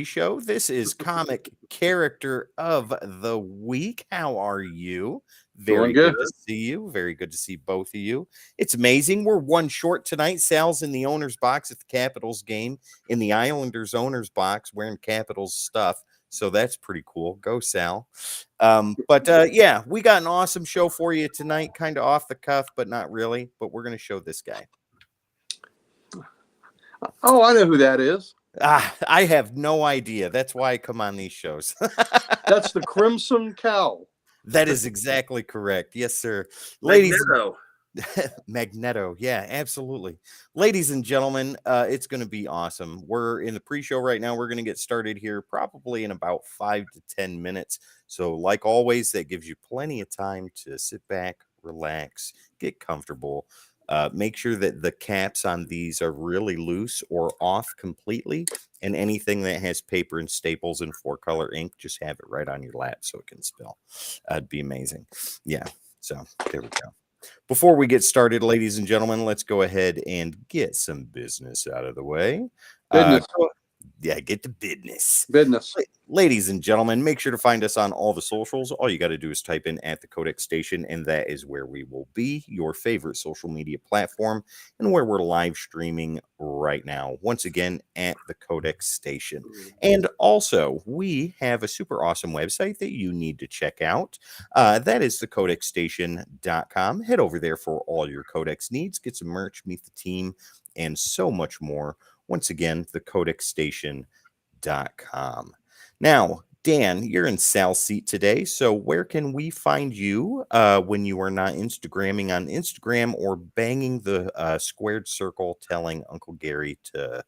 show. This is Comic Character of the Week. How are you? Doing Very good. good to see you. Very good to see both of you. It's amazing. We're one short tonight. Sal's in the owner's box at the Capitals game, in the Islanders owner's box wearing Capitals stuff. So that's pretty cool. Go, Sal. Yeah, we got an awesome show for you tonight. Kind of off the cuff, but not really. But we're going to show this guy. Oh, I know who that is. I have no idea. That's why I come on these shows. That's the Crimson Cow. That is exactly correct. Yes, sir. Magneto. Magneto. Yeah, absolutely. Ladies and gentlemen, it's going to be awesome. We're in the pre-show right now. We're going to get started here probably in about 5 to 10 minutes. So like always, that gives you plenty of time to sit back, relax, get comfortable. Make sure that the caps on these are really loose or off completely. And anything that has paper and staples and 4-color ink, just have it right on your lap so it can spill. It'd be amazing. Yeah. So there we go. Before we get started, ladies and gentlemen, let's go ahead and get some business out of the way. Business. Get the business. Business. Ladies and gentlemen, make sure to find us on all the socials. All you got to do is type in at the Codex Station, and that is where we will be, your favorite social media platform, and where we're live streaming right now. Once again, at the Codex Station. And also, we have a super awesome website that you need to check out. That is thecodexstation.com. Head over there for all your Codex needs. Get some merch, meet the team, and so much more. Once again, thecodexstation.com. Now, Dan, you're in Sal's seat today, so where can we find you when you are not Instagramming on Instagram or banging the squared circle telling Uncle Gary to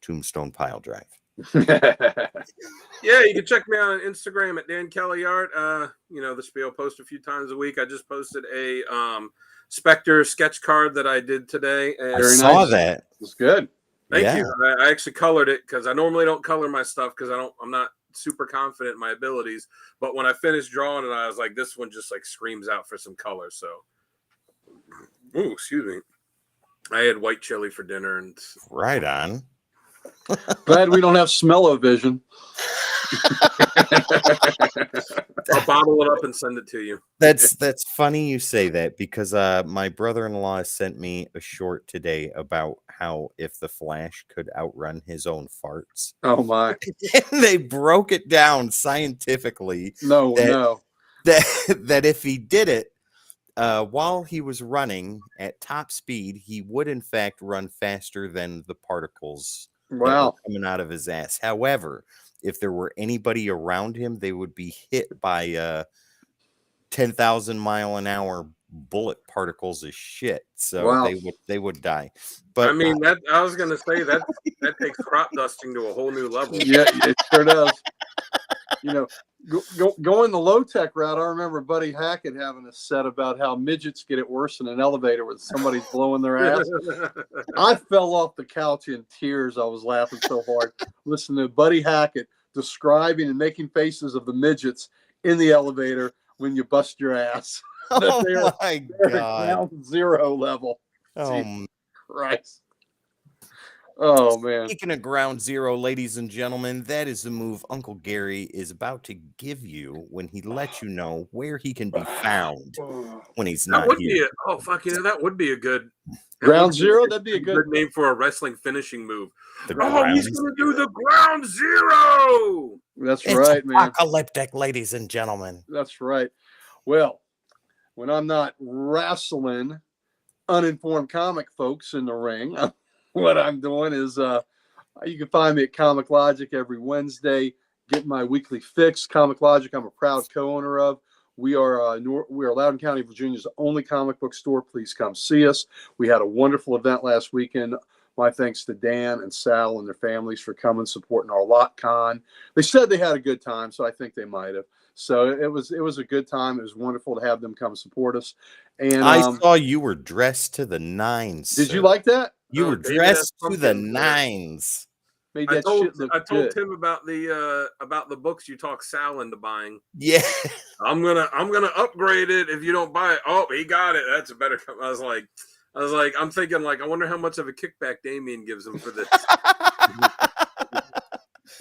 Tombstone Pile Drive? Yeah, you can check me out on Instagram at Dan Kelly Art. The spiel post a few times a week. I just posted a Spectre sketch card that I did today. And I saw that. It's good. Thank you. I actually colored it because I normally don't color my stuff because I'm not super confident in my abilities. But when I finished drawing it, I was like, this one just like screams out for some color. So, excuse me. I had white chili for dinner and right on. Glad we don't have smell-o-vision. I'll bottle it up and send it to you. That's funny you say that because my brother-in-law sent me a short today about how if the Flash could outrun his own farts. Oh my! And they broke it down scientifically. No. That if he did it while he was running at top speed, he would in fact run faster than the particles coming out of his ass. However, if there were anybody around him, they would be hit by 10,000 mile an hour bullet particles of shit. So they would die. But I mean, I was gonna say that takes crop dusting to a whole new level. Yeah, it sure does. Going the low-tech route, I remember Buddy Hackett having a set about how midgets get it worse in an elevator when somebody's blowing their ass. I fell off the couch in tears. I was laughing so hard. Listening to Buddy Hackett describing and making faces of the midgets in the elevator when you bust your ass. Oh they're my God. Ground zero level. Oh Christ. Oh, man. Speaking of ground zero, ladies and gentlemen, that is the move Uncle Gary is about to give you when he lets you know where he can be found when he's not here. That would be a good ground zero. That'd be a good name for a wrestling finishing move. He's going to do the ground zero. That's right, man. Apocalyptic, ladies and gentlemen. That's right. Well, when I'm not wrestling uninformed comic folks in the ring, what I'm doing is you can find me at Comic Logic every Wednesday, getting my weekly fix. Comic Logic, I'm a proud co-owner of. We are Loudoun County, Virginia's only comic book store. Please come see us. We had a wonderful event last weekend. My thanks to Dan and Sal and their families for coming, supporting our lot con. They said they had a good time, so I think they might have. So it was a good time. It was wonderful to have them come support us. And I saw you were dressed to the nines. Did you like that? You were dressed to the nines. Made I that told, shit look I told good. Tim about the books you talk Sal into buying. Yeah. I'm gonna upgrade it if you don't buy it. Oh, he got it. That's a better. I was like, I'm thinking like, I wonder how much of a kickback Damien gives him for this.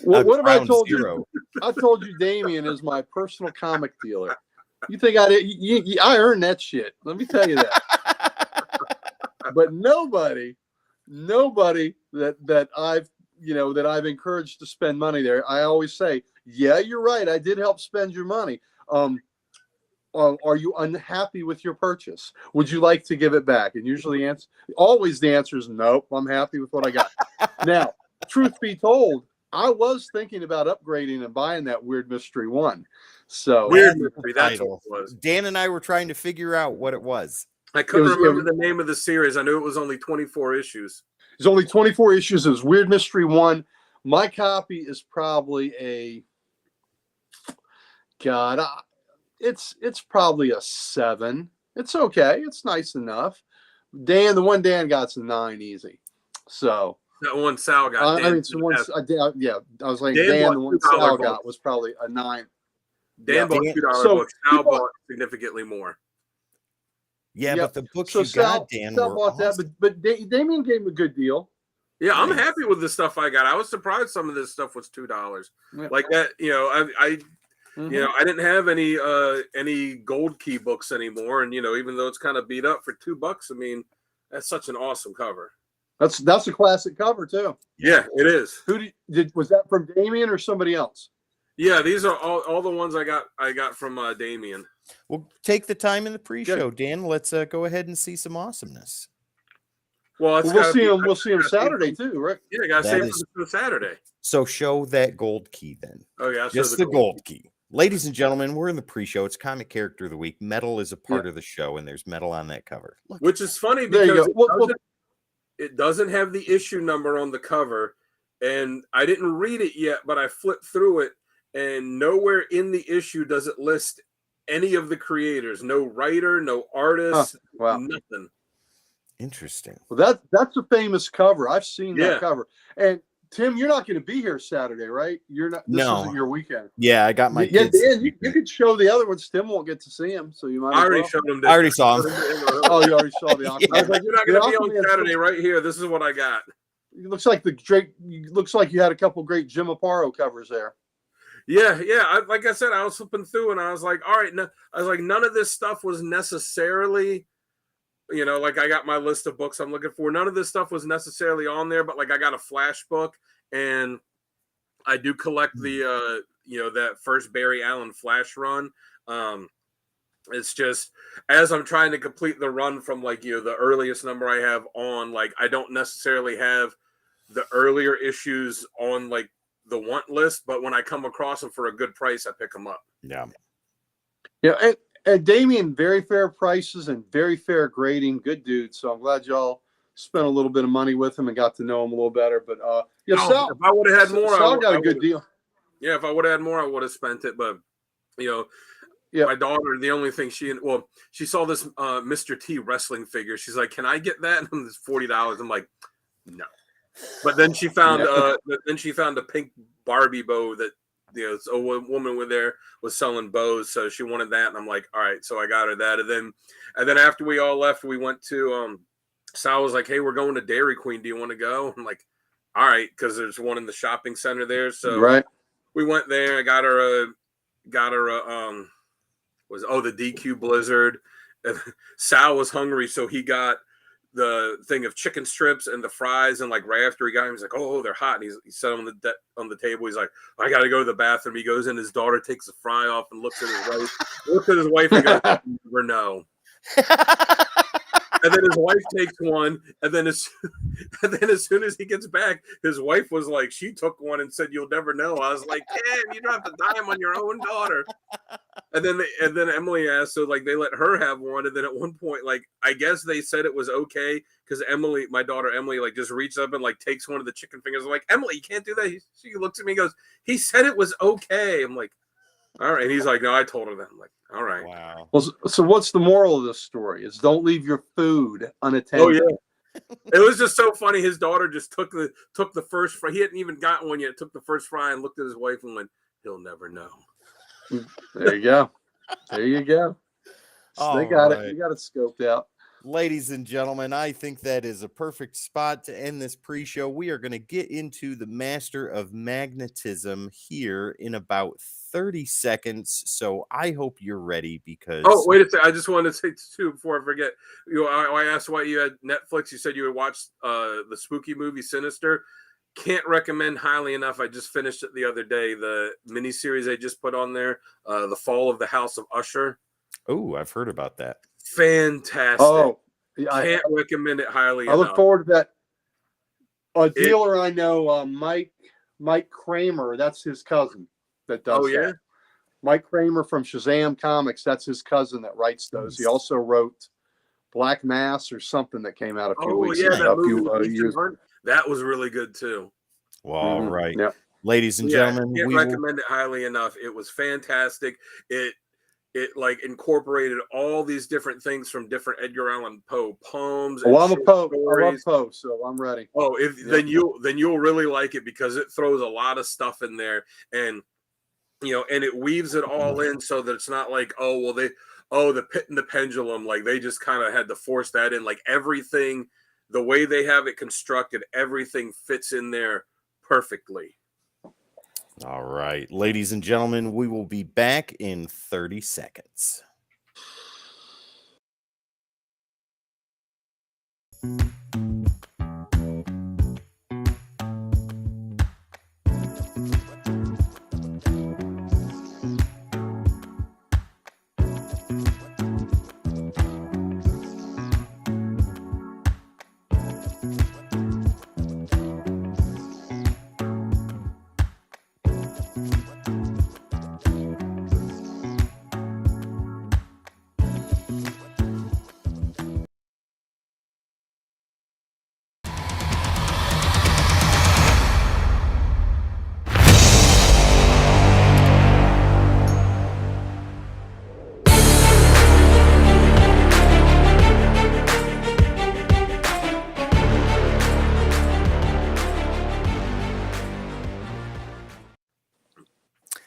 What have I Ground told Zero. you? I told you Damien is my personal comic dealer. You think I did? I earned that shit. Let me tell you that. But nobody that I've encouraged to spend money there. I always say, yeah, you're right. I did help spend your money. Are you unhappy with your purchase? Would you like to give it back? And usually the answer is nope. I'm happy with what I got. Now, truth be told, I was thinking about upgrading and buying that Weird Mystery 1. So Weird Mystery, that's what Title. it was. Dan and I were trying to figure out what it was. I couldn't remember the name of the series. I knew it was only 24 issues. There's only 24 issues. It was Weird Mystery 1. My copy is probably it's probably a 7. It's okay. It's nice enough. The one Dan got's a 9 easy. So that one Sal got. I was like Dan. The one Sal got was probably a 9. Dan bought $2 books. Sal bought significantly more. Yeah, but the books you got, Dan, Sal were bought awesome. that, but Damien gave him a good deal. Yeah, I'm happy with the stuff I got. I was surprised some of this stuff was $2. Yeah. Like that, I I didn't have any Gold Key books anymore, and even though it's kind of beat up for $2, I mean, that's such an awesome cover. That's a classic cover too. Yeah, it is. Was that from Damien or somebody else? Yeah, these are all the ones I got from Damien. We'll take the time in the pre-show, Dan. Let's go ahead and see some awesomeness. Well, we'll see him Saturday too, right? Yeah, gotta save it for Saturday. So show that Gold Key then. Oh yeah, just the Gold Key. Ladies and gentlemen, we're in the pre-show. It's Comic Character of the Week. Metal is a part of the show, and there's metal on that cover. Look. Which is funny because it doesn't have the issue number on the cover, and I didn't read it yet, but I flipped through it, and nowhere in the issue does it list any of the creators. No writer, no artist, nothing. Interesting. Well, that's a famous cover. I've seen that cover. And Tim, you're not going to be here Saturday, right? You're not. This isn't your weekend. Yeah, I got my kids. Dan, you could show the other ones. Tim won't get to see him, so you might. I already showed him. I already saw him. Oh, you already saw the Aquaman. I was like, you're not going to be on Saturday, right here. This is what I got. It looks like looks like you had a couple great Jim Aparo covers there. Yeah. Like I said, I was flipping through, and I was like, all right. None of this stuff was necessarily. Like I got my list of books I'm looking for. None of this stuff was necessarily on there, but like I got a Flash book, and I do collect the that first Barry Allen Flash run. It's just as I'm trying to complete the run from the earliest number I have on, like I don't necessarily have the earlier issues on like the want list, but when I come across them for a good price, I pick them up. Yeah. Yeah. And Damien, very fair prices and very fair grading. Good dude. So I'm glad y'all spent a little bit of money with him and got to know him a little better. But Sal, if I would have had more, Sal got a good deal. Yeah, if I would have had more, I would have spent it. But my daughter, the only thing she saw this Mr. T wrestling figure. She's like, "Can I get that?" And it's $40. I'm like, no. But then she found a pink Barbie bow that. A woman was selling bows, so she wanted that, and I'm like, all right, so I got her that, and then after we all left, we went to Sal was like, hey, we're going to Dairy Queen. Do you want to go? I'm like, all right, because there's one in the shopping center there, so we went there. I got her the DQ Blizzard. Sal was hungry, so he got the thing of chicken strips and the fries, and like right after he got him, he's like, oh, they're hot, and he set them on the table. He's like, I gotta go to the bathroom. He goes in, his daughter takes the fry off and looks at his wife and goes, never know. And then his wife takes one, and then as soon as he gets back, his wife was like, she took one and said, "You'll never know." I was like, "Damn, you don't have to dime on your own daughter." And then Emily asked, so like they let her have one, and then at one point, like I guess they said it was okay because my daughter Emily, like just reaches up and like takes one of the chicken fingers. I'm like, Emily, you can't do that. She looks at me and goes, "He said it was okay." I'm like, all right. And he's like, "No, I told her that." I'm like, all right. Wow. Well, so what's the moral of this story? Is don't leave your food unattended. Oh yeah. It was just so funny. His daughter just took the first fry. He hadn't even gotten one yet. Took the first fry and looked at his wife and went, "He'll never know." There you go. There you go. So they got it. You got it scoped out. Ladies and gentlemen, I think that is a perfect spot to end this pre-show. We are going to get into the Master of Magnetism here in about 30 seconds. So I hope you're ready because... Oh, wait a second. I just wanted to say too before I forget. I asked why you had Netflix. You said you had watched the spooky movie Sinister. Can't recommend highly enough. I just finished it the other day. The miniseries they just put on there, The Fall of the House of Usher. Oh, I've heard about that. Fantastic. Oh, can't recommend it highly enough. I look forward to that. A dealer I know, Mike Kramer, that's his cousin that does that. Mike Kramer from Shazam Comics, that's his cousin that writes those. He also wrote Black Mass or something that came out a few weeks ago. That was really good too. Well, all right. Yep. Ladies and gentlemen, can't recommend it highly enough. It was fantastic. It like incorporated all these different things from different Edgar Allan Poe poems. Well, I'm a Poe. I love Poe, so I'm ready. Oh, then you'll really like it because it throws a lot of stuff in there, and and it weaves it all in so that it's not like the Pit and the Pendulum, like they just kind of had to force that in. Like everything, the way they have it constructed, everything fits in there perfectly. All right, ladies and gentlemen, we will be back in 30 seconds.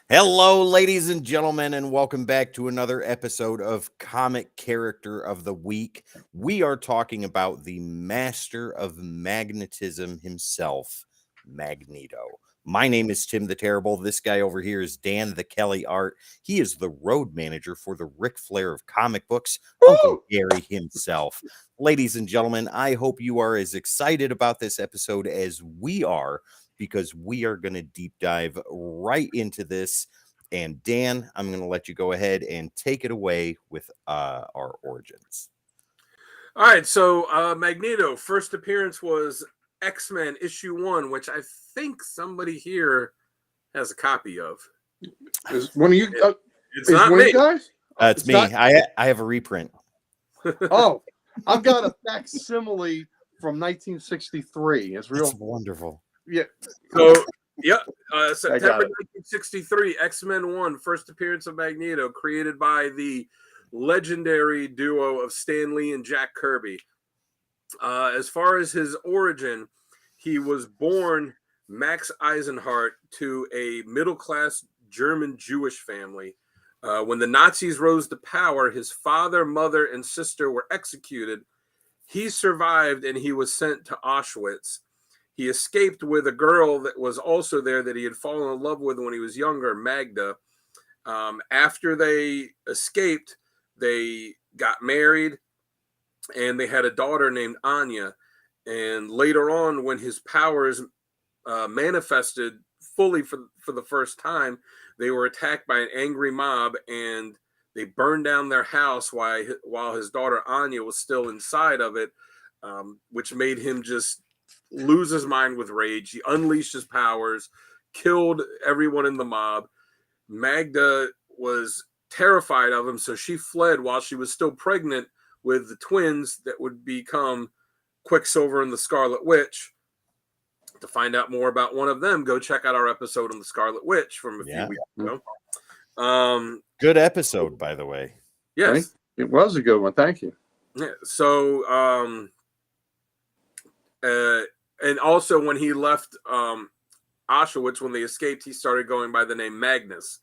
Hello, ladies and gentlemen, and welcome back to another episode of Comic Character of the Week. We are talking about the Master of Magnetism himself, Magneto. My name is Tim the Terrible. This guy over here is Dan the Kelly Art. He is the road manager for the Ric Flair of comic books, Uncle Gary himself. Ladies and gentlemen, I hope you are as excited about this episode as we are, because we are going to deep dive right into this. And Dan, I'm going to let you go ahead and take it away with our origins. All right, so Magneto, first appearance was X-Men issue 1, which I think somebody here has a copy of. Is one of you? It's not me, guys. It's me. Not... I have a reprint. Oh, I've got a facsimile from 1963. It's real. That's wonderful. Yeah. So, September 1963, X-Men 1, first appearance of Magneto, created by the legendary duo of Stan Lee and Jack Kirby. As far as his origin, he was born Max Eisenhardt to a middle-class German Jewish family. When the Nazis rose to power, his father, mother, and sister were executed. He survived, and he was sent to Auschwitz. He escaped with a girl that was also there that he had fallen in love with when he was younger, Magda. After they escaped, they got married, and they had a daughter named Anya. And later on, when his powers manifested fully for the first time, they were attacked by an angry mob, and they burned down their house while his daughter Anya was still inside of it, which made him just lose his mind with rage. He unleashed his powers, killed everyone in the mob. Magda was terrified of him, so she fled while she was still pregnant with the twins that would become Quicksilver and the Scarlet Witch. To find out more about one of them, go check out our episode on the Scarlet Witch from a few weeks ago. Good episode, by the way. Yes, it was a good one. Thank you. Yeah, so and also when he left Auschwitz, when they escaped, he started going by the name Magnus.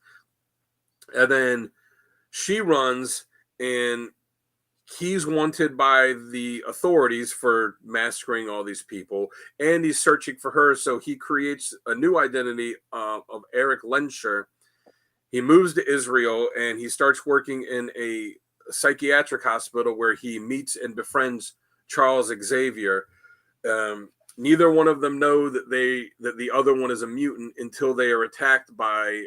And then she runs, and he's wanted by the authorities for massacring all these people, and he's searching for her. So he creates a new identity of Eric Lensher. He moves to Israel and he starts working in a psychiatric hospital where he meets and befriends Charles Xavier. Neither one of them know that the other one is a mutant until they are attacked by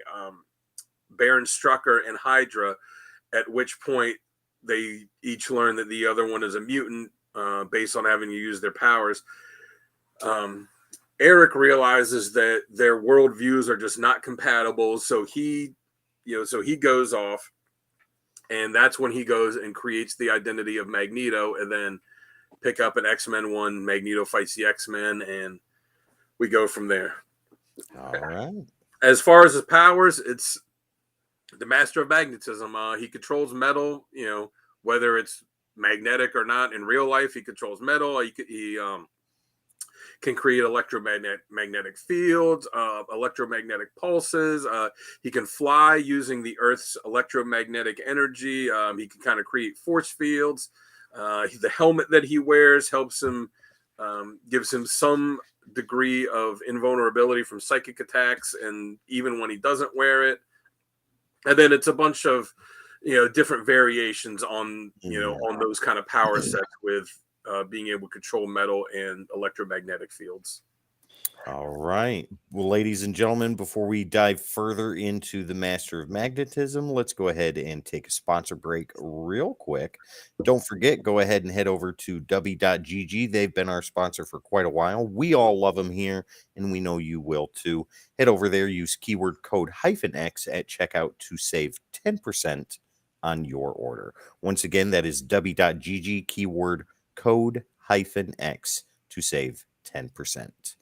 Baron Strucker and Hydra, at which point they each learn that the other one is a mutant based on having to use their powers. Eric realizes that their worldviews are just not compatible, so he goes off, and that's when he goes and creates the identity of Magneto, and then pick up an X-Men 1. Magneto fights the X-Men, and we go from there. All right. As far as his powers, it's the master of magnetism. He controls metal, whether it's magnetic or not. In real life, he controls metal. He can create electromagnetic fields, electromagnetic pulses. He can fly using the Earth's electromagnetic energy. He can kind of create force fields. The helmet that he wears helps him, gives him some degree of invulnerability from psychic attacks, and even when he doesn't wear it. And then it's a bunch of, different variations on, on those kind of power sets with being able to control metal and electromagnetic fields. All right. Well, ladies and gentlemen, before we dive further into the Master of Magnetism, let's go ahead and take a sponsor break real quick. Don't forget, go ahead and head over to w.gg. They've been our sponsor for quite a while. We all love them here, and we know you will too. Head over there, use keyword code -X at checkout to save 10% on your order. Once again, that is w.gg, keyword code -X to save 10%.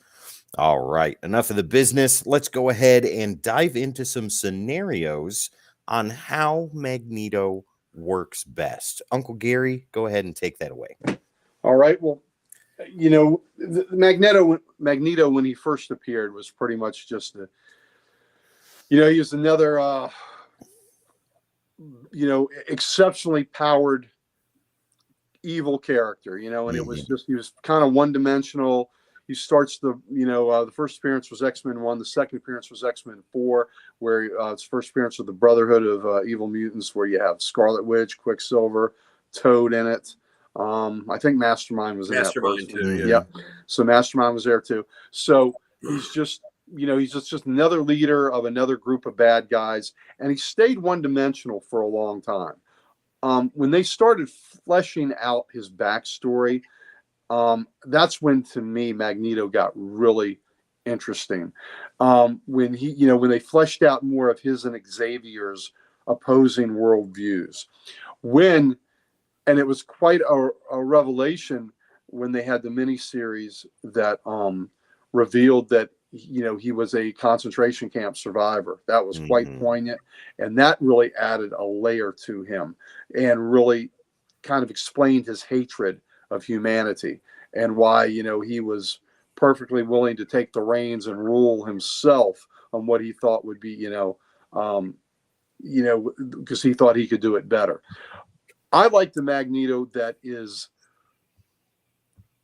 All right, enough of the business. Let's go ahead and dive into some scenarios on how Magneto works best. Uncle Gary, go ahead and take that away. All right. Well, Magneto, when he first appeared, was pretty much just he was another, exceptionally powered evil character, and it was just, he was kind of one-dimensional. He starts the first appearance was X-Men 1. The second appearance was X-Men 4, where his first appearance with the Brotherhood of Evil Mutants, where you have Scarlet Witch, Quicksilver, Toad in it. I think Mastermind was in that first too. Yeah. So Mastermind was there too. So he's just, he's just another leader of another group of bad guys, and he stayed one-dimensional for a long time. When they started fleshing out his backstory, that's when, to me, Magneto got really interesting. When they fleshed out more of his and Xavier's opposing worldviews, and it was quite a revelation when they had the miniseries that revealed that he was a concentration camp survivor. That was quite poignant, and that really added a layer to him and really kind of explained his hatred of humanity and why he was perfectly willing to take the reins and rule himself on what he thought would be because he thought he could do it better. I like the Magneto that is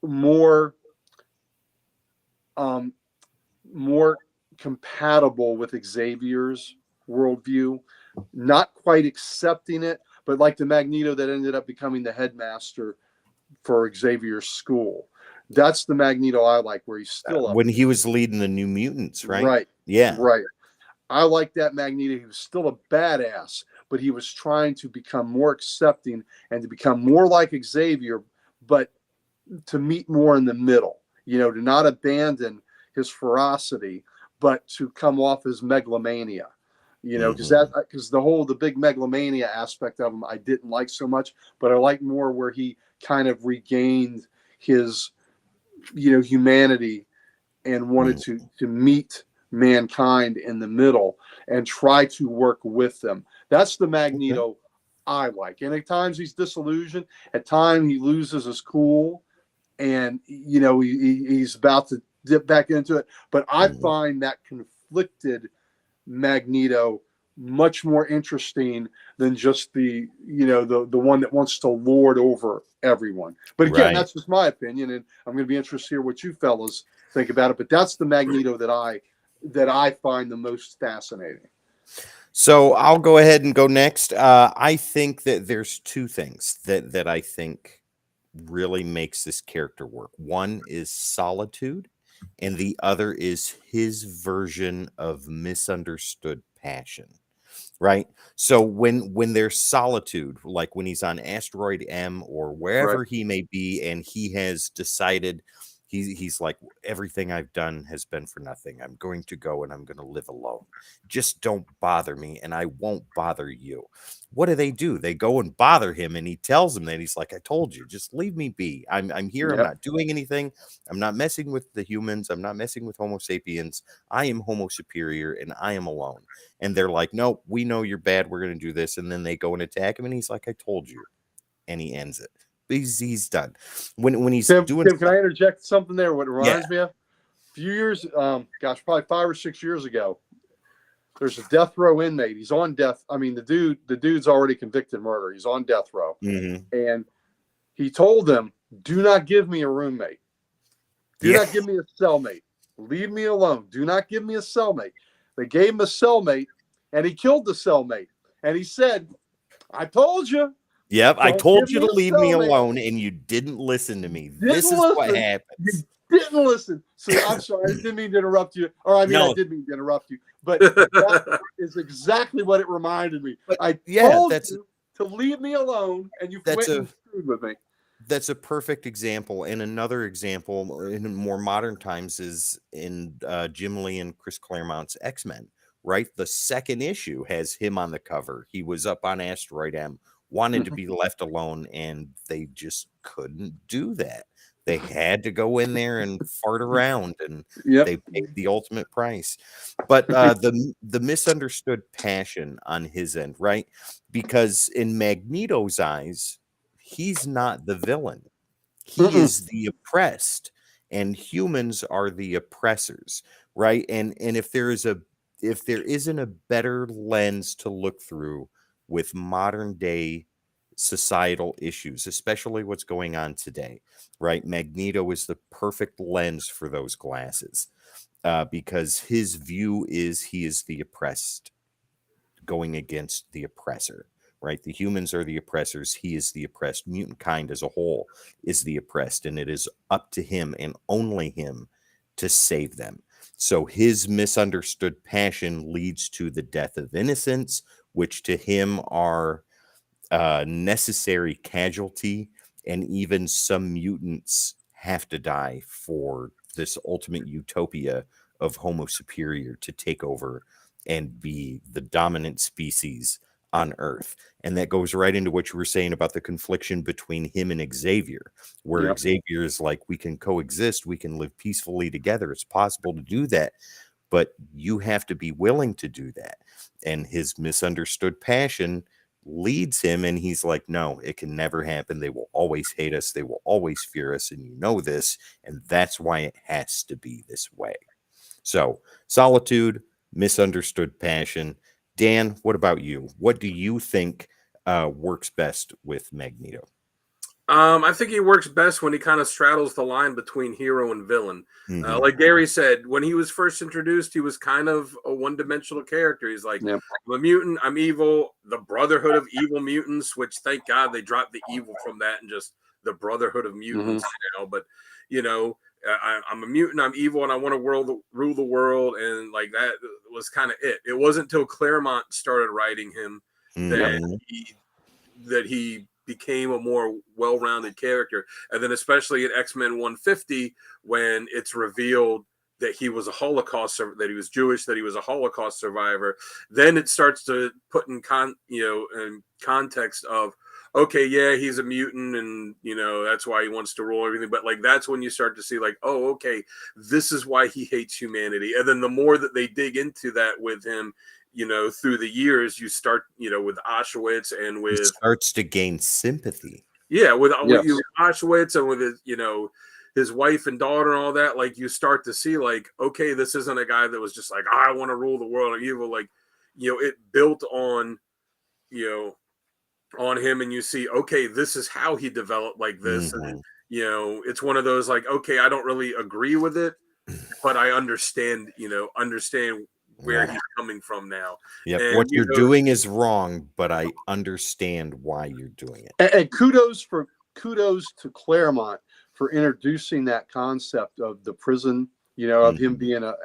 more compatible with Xavier's worldview, not quite accepting it, but like the Magneto that ended up becoming the headmaster for Xavier's school. That's the Magneto I like, where he's still when he was leading the New Mutants, right? Right. Yeah. Right. I like that Magneto. He was still a badass, but he was trying to become more accepting and to become more like Xavier, but to meet more in the middle, to not abandon his ferocity, but to come off as megalomania, because the big megalomania aspect of him I didn't like so much, but I like more where he kind of regained his, humanity and wanted to meet mankind in the middle and try to work with them. That's the Magneto I like. And at times he's disillusioned. At times he loses his cool, and he's about to dip back into it. But I find that conflicted Magneto much more interesting than just the one that wants to lord over everyone. But again, that's just my opinion, and I'm going to be interested to hear what you fellas think about it. But that's the Magneto that I find the most fascinating. So I'll go ahead and go next. I think that there's two things that I think really makes this character work. One is solitude, and the other is his version of misunderstood passion. Right? So when there's solitude, like when he's on asteroid M or wherever he may be, and he has decided he's like, everything I've done has been for nothing. I'm going to go and I'm going to live alone. Just don't bother me and I won't bother you. What do? They go and bother him, and he tells them that. He's like, I told you, just leave me be. I'm here. I'm not doing anything. I'm not messing with the humans. I'm not messing with Homo sapiens. I am Homo superior and I am alone. And they're like, no, we know you're bad. We're going to do this. And then they go and attack him. And he's like, I told you. And he ends it. He's done. When he's Tim, doing. Tim, can I interject something there? What reminds me of? A few years, probably 5 or 6 years ago, there's a death row inmate. He's on death. I mean, the dude's already convicted murder. He's on death row. And he told them, do not give me a roommate. Do not give me a cellmate. Leave me alone. Do not give me a cellmate. They gave him a cellmate, and he killed the cellmate. And he said, I told you. Yep, I told you to leave me alone, and you didn't listen to me. This is what happens. You didn't listen. So I'm sorry, I didn't mean to interrupt you. Or I did mean to interrupt you. But that is exactly what it reminded me. I told you to leave me alone, and you went and screwed with me. That's a perfect example. And another example in more modern times is in Jim Lee and Chris Claremont's X-Men, right? The second issue has him on the cover. He was up on Asteroid M, wanted to be left alone, and they just couldn't do that. They had to go in there and fart around, and they paid the ultimate price. But the misunderstood passion on his end, right? Because in Magneto's eyes, he's not the villain. He is the oppressed, and humans are the oppressors, right? And if there isn't a better lens to look through with modern day societal issues, especially what's going on today, right? Magneto is the perfect lens for those glasses, because his view is he is the oppressed going against the oppressor, right? The humans are the oppressors. He is the oppressed. Mutant kind as a whole is the oppressed, and it is up to him and only him to save them. So his misunderstood passion leads to the death of innocents, which to him are necessary casualty, and even some mutants have to die for this ultimate utopia of Homo superior to take over and be the dominant species on Earth. And that goes right into what you were saying about the confliction between him and Xavier, where Xavier is like, we can coexist, we can live peacefully together. It's possible to do that, but you have to be willing to do that. And his misunderstood passion leads him, and he's like, no, it can never happen. They will always hate us. They will always fear us. And you know this, and that's why it has to be this way. So solitude, misunderstood passion. Dan, what about you? What do you think works best with Magneto? I think he works best when he kind of straddles the line between hero and villain. Like Gary said, when he was first introduced, he was kind of a one-dimensional character. He's like, I'm a mutant, I'm evil, the Brotherhood of Evil Mutants, which thank God they dropped the evil from that and just the Brotherhood of Mutants now. But, I'm a mutant, I'm evil, and I want to rule the world. And like that was kind of it. It wasn't until Claremont started writing him that he became a more well-rounded character. And then especially in X-Men 150, when it's revealed that he was a Holocaust, that he was Jewish, that he was a Holocaust survivor, then it starts to put in context of, okay, yeah, he's a mutant, and that's why he wants to rule everything. But like, that's when you start to see like, oh, okay, this is why he hates humanity. And then the more that they dig into that with him, through the years, you start, with Auschwitz and with... He starts to gain sympathy. Yeah, with Auschwitz and with his, his wife and daughter and all that, like, you start to see, like, okay, this isn't a guy that was just like, I want to rule the world and evil. Like, it built on, on him, and you see, okay, this is how he developed like this. Mm-hmm. And it's one of those like, okay, I don't really agree with it, but I understand where he's coming from now. Yep. And What you're doing is wrong, but I understand why you're doing it. And kudos to Claremont for introducing that concept of the prison, of him being a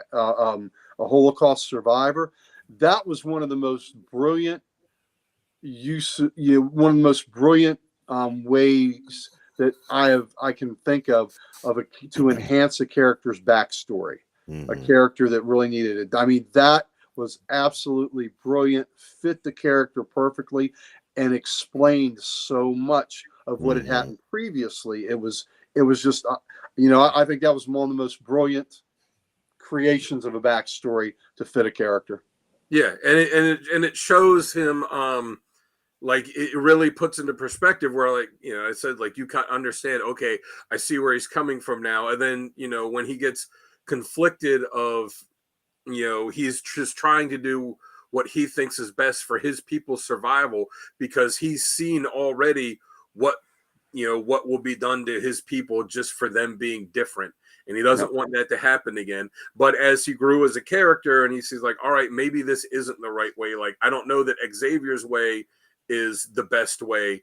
Holocaust survivor. That was one of the most brilliant ways that I can think of to enhance a character's backstory. A character that really needed it. I mean, that was absolutely brilliant, fit the character perfectly, and explained so much of what had happened previously. It was just, I think that was one of the most brilliant creations of a backstory to fit a character. Yeah, and it shows him, like, it really puts into perspective where, like, I said, like, you can't understand, okay, I see where he's coming from now. And then, when he gets conflicted of, he's just trying to do what he thinks is best for his people's survival, because he's seen already what will be done to his people just for them being different. And he doesn't want that to happen again. But as he grew as a character and he sees, like, all right, maybe this isn't the right way. Like, I don't know that Xavier's way is the best way,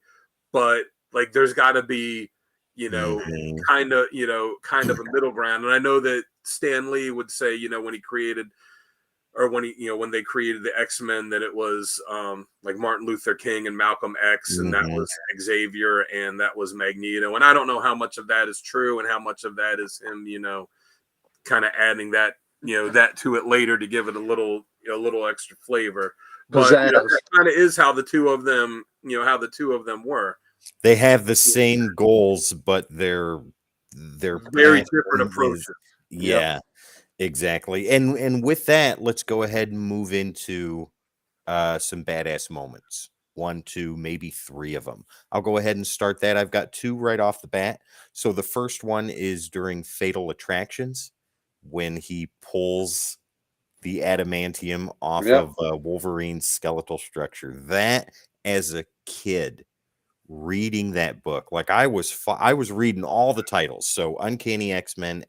but like, there's got to be, kind of a middle ground. And I know that Stan Lee would say, when he created, or when they created the X-Men, that it was like Martin Luther King and Malcolm X, and that was Xavier, and that was Magneto. And I don't know how much of that is true and how much of that is him, kind of adding that, that to it later to give it a little extra flavor. But that kind of is how the two of them, were. They have the same goals, but they're very different approaches. Yeah, exactly. And with that, let's go ahead and move into some badass moments. 1, 2, maybe 3 of them. I'll go ahead and start that. I've got 2 right off the bat. So the first one is during Fatal Attractions, when he pulls the adamantium off of Wolverine's skeletal structure. That, as a kid, reading that book, like, I was reading all the titles. So Uncanny X-Men,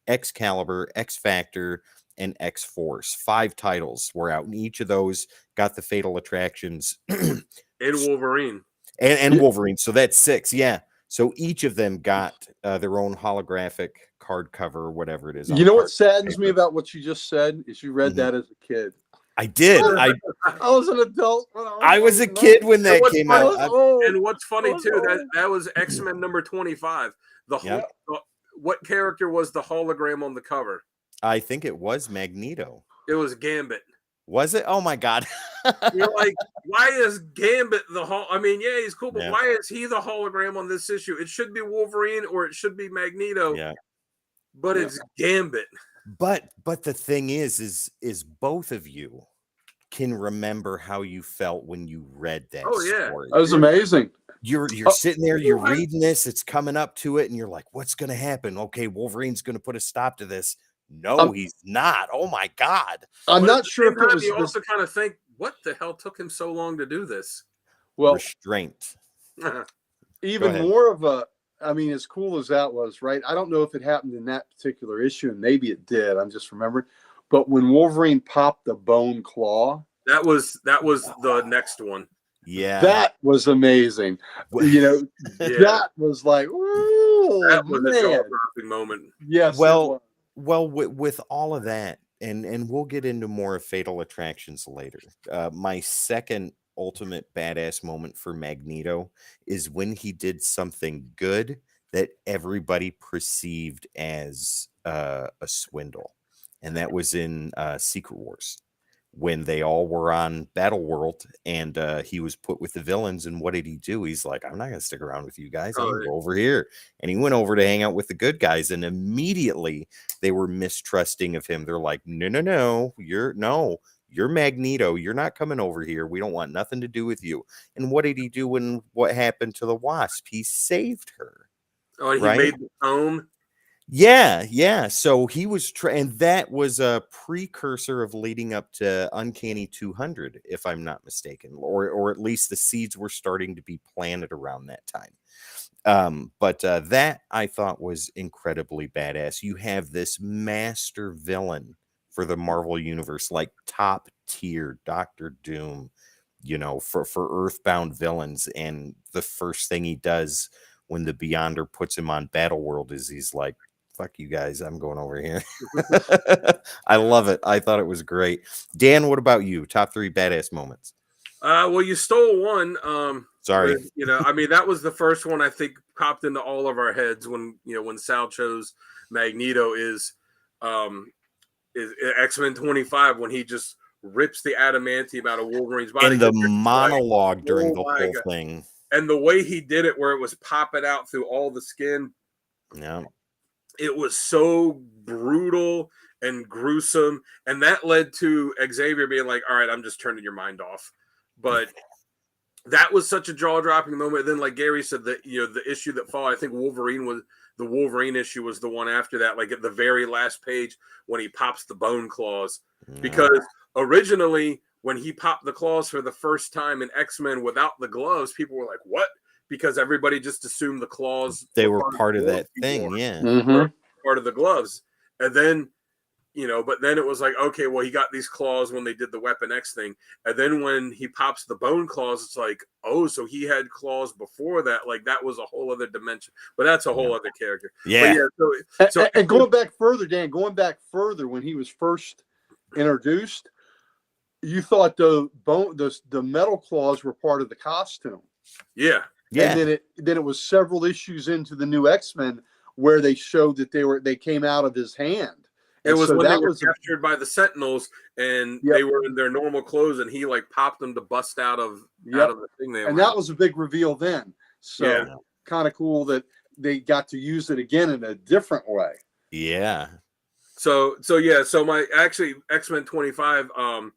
Excalibur, X Factor, and X Force. 5 titles were out, and each of those got the Fatal Attractions and Wolverine. And Wolverine. So that's 6. Yeah. So each of them got their own holographic card cover or whatever it is. You know what saddens me about what you just said is you read that as a kid. I did. I was an adult. I was a kid when that came out. And what's funny too, that was X-Men number 25. What character was the hologram on the cover? I think it was Magneto. It was Gambit. Was it? Oh my God. You're like, why is Gambit I mean, yeah, he's cool, but why is he the hologram on this issue? It should be Wolverine or it should be Magneto. Yeah. But it's Gambit. But the thing is both of you can remember how you felt when you read that story. That was amazing. You're sitting there, you're reading this, it's coming up to it, and you're like, what's going to happen? Okay, Wolverine's going to put a stop to this. No, he's not. Oh my God. I'm not sure if it was. You also kind of think, what the hell took him so long to do this? Well, restraint. Even more of a, I mean, as cool as that was, right? I don't know if it happened in that particular issue, and maybe it did. I'm just remembering. But when Wolverine popped the bone claw, that was the next one. Yeah, that was amazing. That was like, ooh, that was a jaw-dropping moment. Yes. Well, with all of that, and we'll get into more of Fatal Attractions later. My second ultimate badass moment for Magneto is when he did something good that everybody perceived as a swindle, and that was in Secret Wars, when they all were on Battle World and he was put with the villains. And what did he do? He's like, I'm not going to stick around with you guys. I'm going to go over here. And he went over to hang out with the good guys. And immediately they were mistrusting of him. They're like, no, you're Magneto. You're not coming over here. We don't want nothing to do with you. And what did he do when what happened to the Wasp? He saved her. Oh, he made the cone. Yeah. So he was, and that was a precursor of leading up to Uncanny 200, if I'm not mistaken, or at least the seeds were starting to be planted around that time. But that I thought was incredibly badass. You have this master villain for the Marvel universe, like top tier Doctor Doom, for Earthbound villains, and the first thing he does when the Beyonder puts him on Battle World is he's like, fuck you guys, I'm going over here. I love it. I thought it was great. Dan, what about you? Top 3 badass moments. Well, you stole one. Sorry. I mean, that was the first one I think popped into all of our heads when Sal chose Magneto is X-Men 25, when he just rips the adamantium out of Wolverine's body. And the monologue like, during the whole thing. And the way he did it, where it was popping out through all the skin. Yeah. It was so brutal and gruesome. And that led to Xavier being like, all right, I'm just turning your mind off. But that was such a jaw-dropping moment. Then, like Gary said, that the issue that followed, I think the Wolverine issue was the one after that, like at the very last page when he pops the bone claws. Yeah. Because originally, when he popped the claws for the first time in X-Men without the gloves, people were like, what? Because everybody just assumed the claws were part of that thing, yeah. Mm-hmm. Part of the gloves. And then, but then it was like, okay, well, he got these claws when they did the Weapon X thing. And then when he pops the bone claws, it's like, oh, so he had claws before that. Like, that was a whole other dimension. But that's a whole other character. Yeah. And going back further, Dan, when he was first introduced, you thought the metal claws were part of the costume. Yeah. And then it was several issues into the new X-Men where they showed that they came out of his hand. It was when they were captured by the Sentinels, and they were in their normal clothes, and he like popped them to bust out of the thing. That was a big reveal then. So kind of cool that they got to use it again in a different way. Yeah. So my actually X-Men 25, I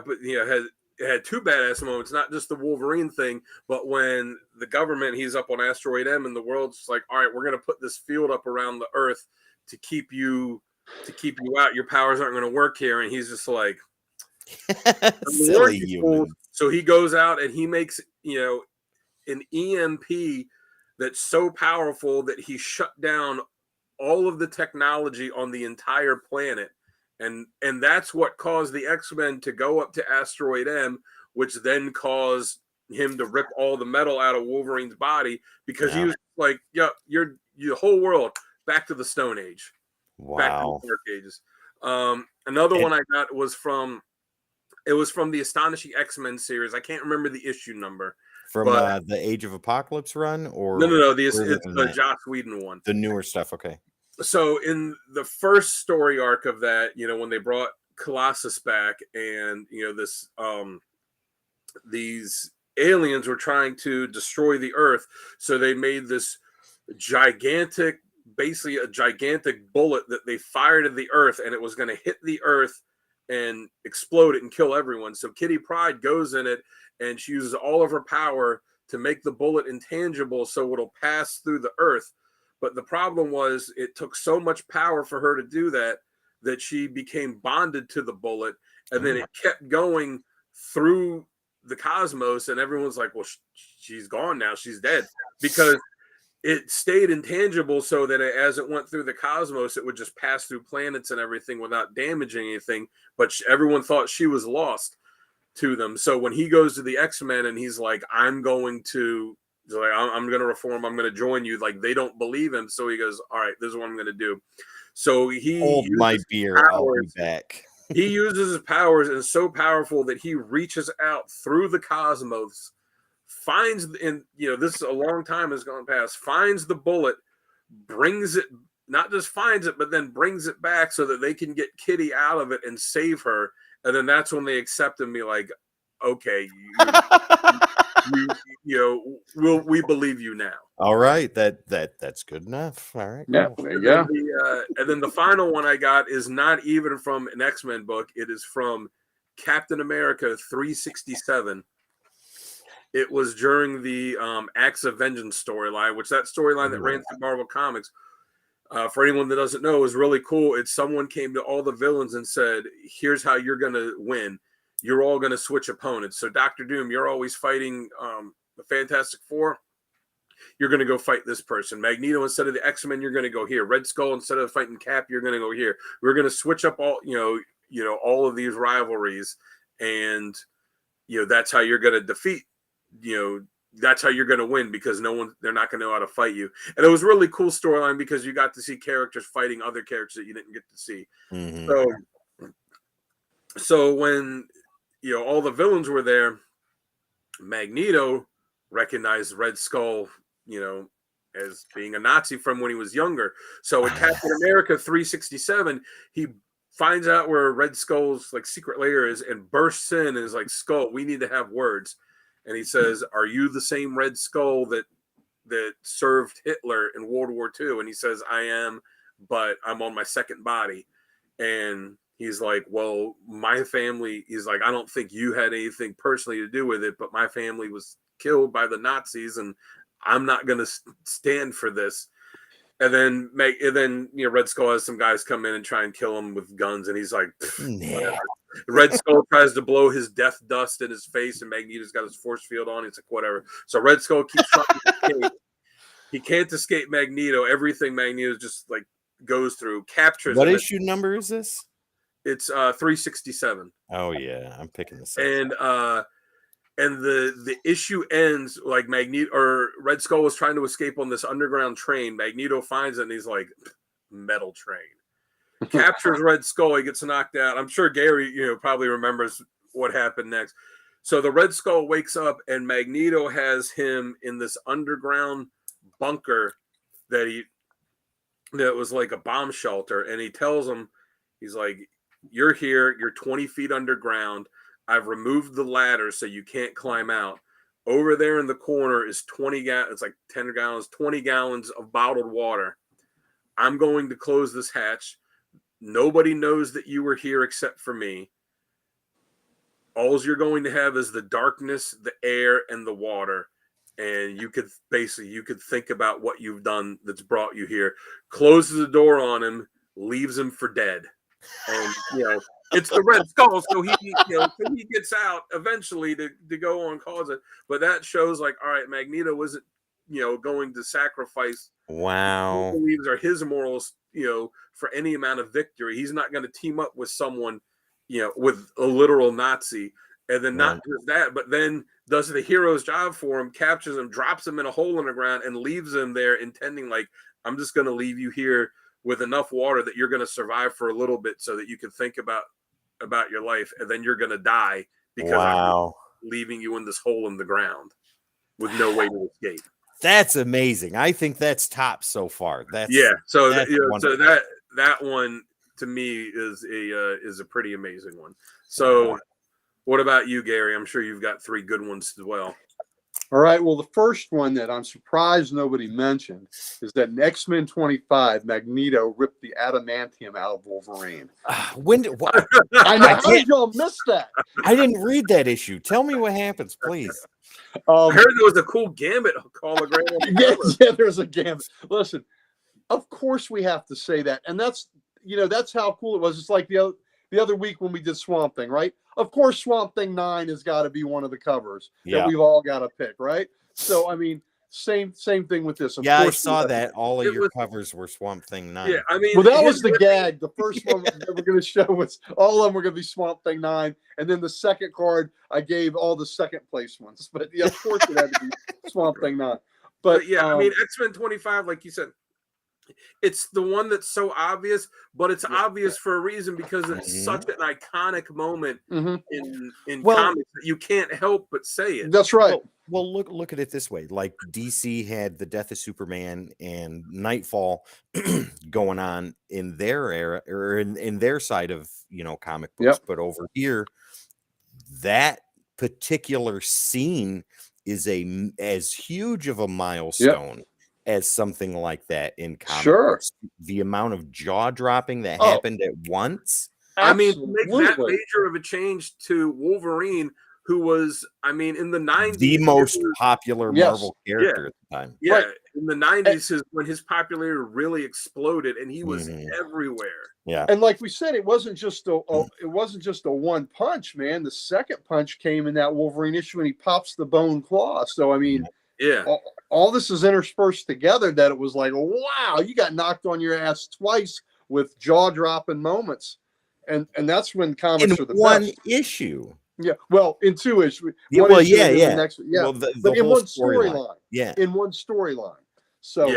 put had 2 badass moments, not just the Wolverine thing, but when the government, he's up on Asteroid M, and the world's just like, all right, we're going to put this field up around the Earth to keep you out. Your powers aren't going to work here. And he's just like, silly human. So he goes out and he makes, an EMP that's so powerful that he shut down all of the technology on the entire planet. And that's what caused the X-Men to go up to Asteroid M, which then caused him to rip all the metal out of Wolverine's body, because he was like, yeah, you're the whole world back to the Stone Age. Wow. Back to the Dark Ages. Another one I got was from the Astonishing X-Men series. I can't remember the issue number. From the Age of Apocalypse run? Or no, it's the Joss Whedon one. The newer stuff, okay. So in the first story arc of that, when they brought Colossus back, and these aliens were trying to destroy the Earth, so they made this basically a gigantic bullet that they fired at the Earth, and it was going to hit the Earth and explode it and kill everyone. So Kitty Pryde goes in it, and she uses all of her power to make the bullet intangible so it'll pass through the Earth. But the problem was, it took so much power for her to do that she became bonded to the bullet, and then it kept going through the cosmos, and everyone's like, well, she's gone now, she's dead, because it stayed intangible, so that as it went through the cosmos, it would just pass through planets and everything without damaging anything. But everyone thought she was lost to them. So when he goes to the X-Men and he's like, I'm going to reform, I'm going to join you, like, they don't believe him. So he goes, all right, this is what I'm going to do. So he hold my beer, I'll be back. He uses his powers, and so powerful that he reaches out through the cosmos, finds, and this is a long time has gone past, finds the bullet, brings it, not just finds it, but then brings it back so that they can get Kitty out of it and save her. And then that's when they accept him, be like, okay, we believe you now. All right, that's good enough. All right, yeah, cool. there you go. And then the final one I got is not even from an X-Men book. It is from Captain America 367. It was during the Acts of Vengeance storyline, which that storyline that ran through Marvel Comics. for anyone that doesn't know, is really cool. It's someone came to all the villains and said, here's how you're going to win. You're all going to switch opponents. So Dr. Doom, you're always fighting the Fantastic Four. You're going to go fight this person. Magneto, instead of the X-Men, you're going to go here. Red Skull, instead of fighting Cap, you're going to go here. We're going to switch up all, all of these rivalries. And, that's how you're going to defeat, that's how you're going to win, because they're not going to know how to fight you. And it was a really cool storyline because you got to see characters fighting other characters that you didn't get to see. Mm-hmm. So when, all the villains were there, Magneto recognized Red Skull, as being a Nazi from when he was younger. So in Captain America 367, he finds out where Red Skull's like secret lair is and bursts in and is like, Skull, we need to have words. And he says, are you the same Red Skull that served Hitler in World War II? And he says, I am, but I'm on my second body. And he's like, well, my family, he's like, I don't think you had anything personally to do with it, but my family was killed by the Nazis and I'm not going to stand for this. And then Red Skull has some guys come in and try and kill him with guns. And he's like, whatever. Red Skull tries to blow his death dust in his face, and Magneto's got his force field on. He's like, whatever. So Red Skull keeps trying to escape. He can't escape Magneto. Everything Magneto just like goes through, captures. What issue number is this? It's 367. Oh yeah, I'm picking this up. And the issue ends like Magneto or Red Skull was trying to escape on this underground train. Magneto finds it and he's like, metal train. Captures Red Skull. He gets knocked out. I'm sure Gary, probably remembers what happened next. So the Red Skull wakes up and Magneto has him in this underground bunker that was like a bomb shelter. And he tells him, he's like, you're here. You're 20 feet underground. I've removed the ladder so you can't climb out. Over there in the corner is 20 it's like 10 gallons, 20 gallons of bottled water. I'm going to close this hatch. Nobody knows that you were here except for me. All you're going to have is the darkness, the air, and the water. And you could think about what you've done that's brought you here. Closes the door on him, leaves him for dead. And, it's the Red Skull, so he gets out eventually to go on cause it. But that shows like, all right, Magneto isn't, going to sacrifice wow he believes are his morals, for any amount of victory. He's not going to team up with someone, with a literal Nazi. And then not just that, but then does the hero's job for him, captures him, drops him in a hole in the ground, and leaves him there intending like, I'm just going to leave you here with enough water that you're going to survive for a little bit so that you can think about your life, and then you're going to die because I'm leaving you in this hole in the ground with no way to escape. That's amazing. I think that's top so far. So that one to me is a pretty amazing one. So what about you, Gary? I'm sure you've got three good ones as well. All right. Well, the first one that I'm surprised nobody mentioned is that in X-Men 25, Magneto ripped the adamantium out of Wolverine. When did I know. How did y'all miss that? I didn't read that issue. Tell me what happens, please. I heard there was a cool Gambit hologram. Yeah, there's a Gambit. Listen, of course we have to say that, and that's how cool it was. It's like the other week when we did Swamp Thing, right? Of course, Swamp Thing 9 has got to be one of the covers that we've all got to pick, right? So, I mean, same thing with this. Of course I saw that all of your covers were Swamp Thing 9. Yeah, I mean, well, that was the gag. The first one that we're going to show was all of them were going to be Swamp Thing 9, and then the second card I gave all the second place ones. But yeah, of course it had to be Swamp Thing 9. But yeah, I mean, X-Men 25, like you said, it's the one that's so obvious, but it's obvious for a reason because it's such an iconic moment in comics that you can't help but say it. That's right. Well, look at it this way. Like DC had the Death of Superman and Nightfall going on in their era or in their side of comic books, but over here, that particular scene is as huge of a milestone as something like that in comic books. The amount of jaw dropping that happened at once. I mean, to make that major of a change to Wolverine, who was, I mean, in the 90s, the most popular Marvel character at the time. Yeah, in the 90s is when his popularity really exploded, and he was everywhere. Yeah, and like we said, it wasn't just a one punch, man. The second punch came in that Wolverine issue, and he pops the bone claw. So I mean, all this is interspersed together that it was like, wow, you got knocked on your ass twice with jaw dropping moments, and that's when comics are the one best. issue. Yeah, well, in 2 issues. Well, The next, Well, but in one storyline. in one storyline. So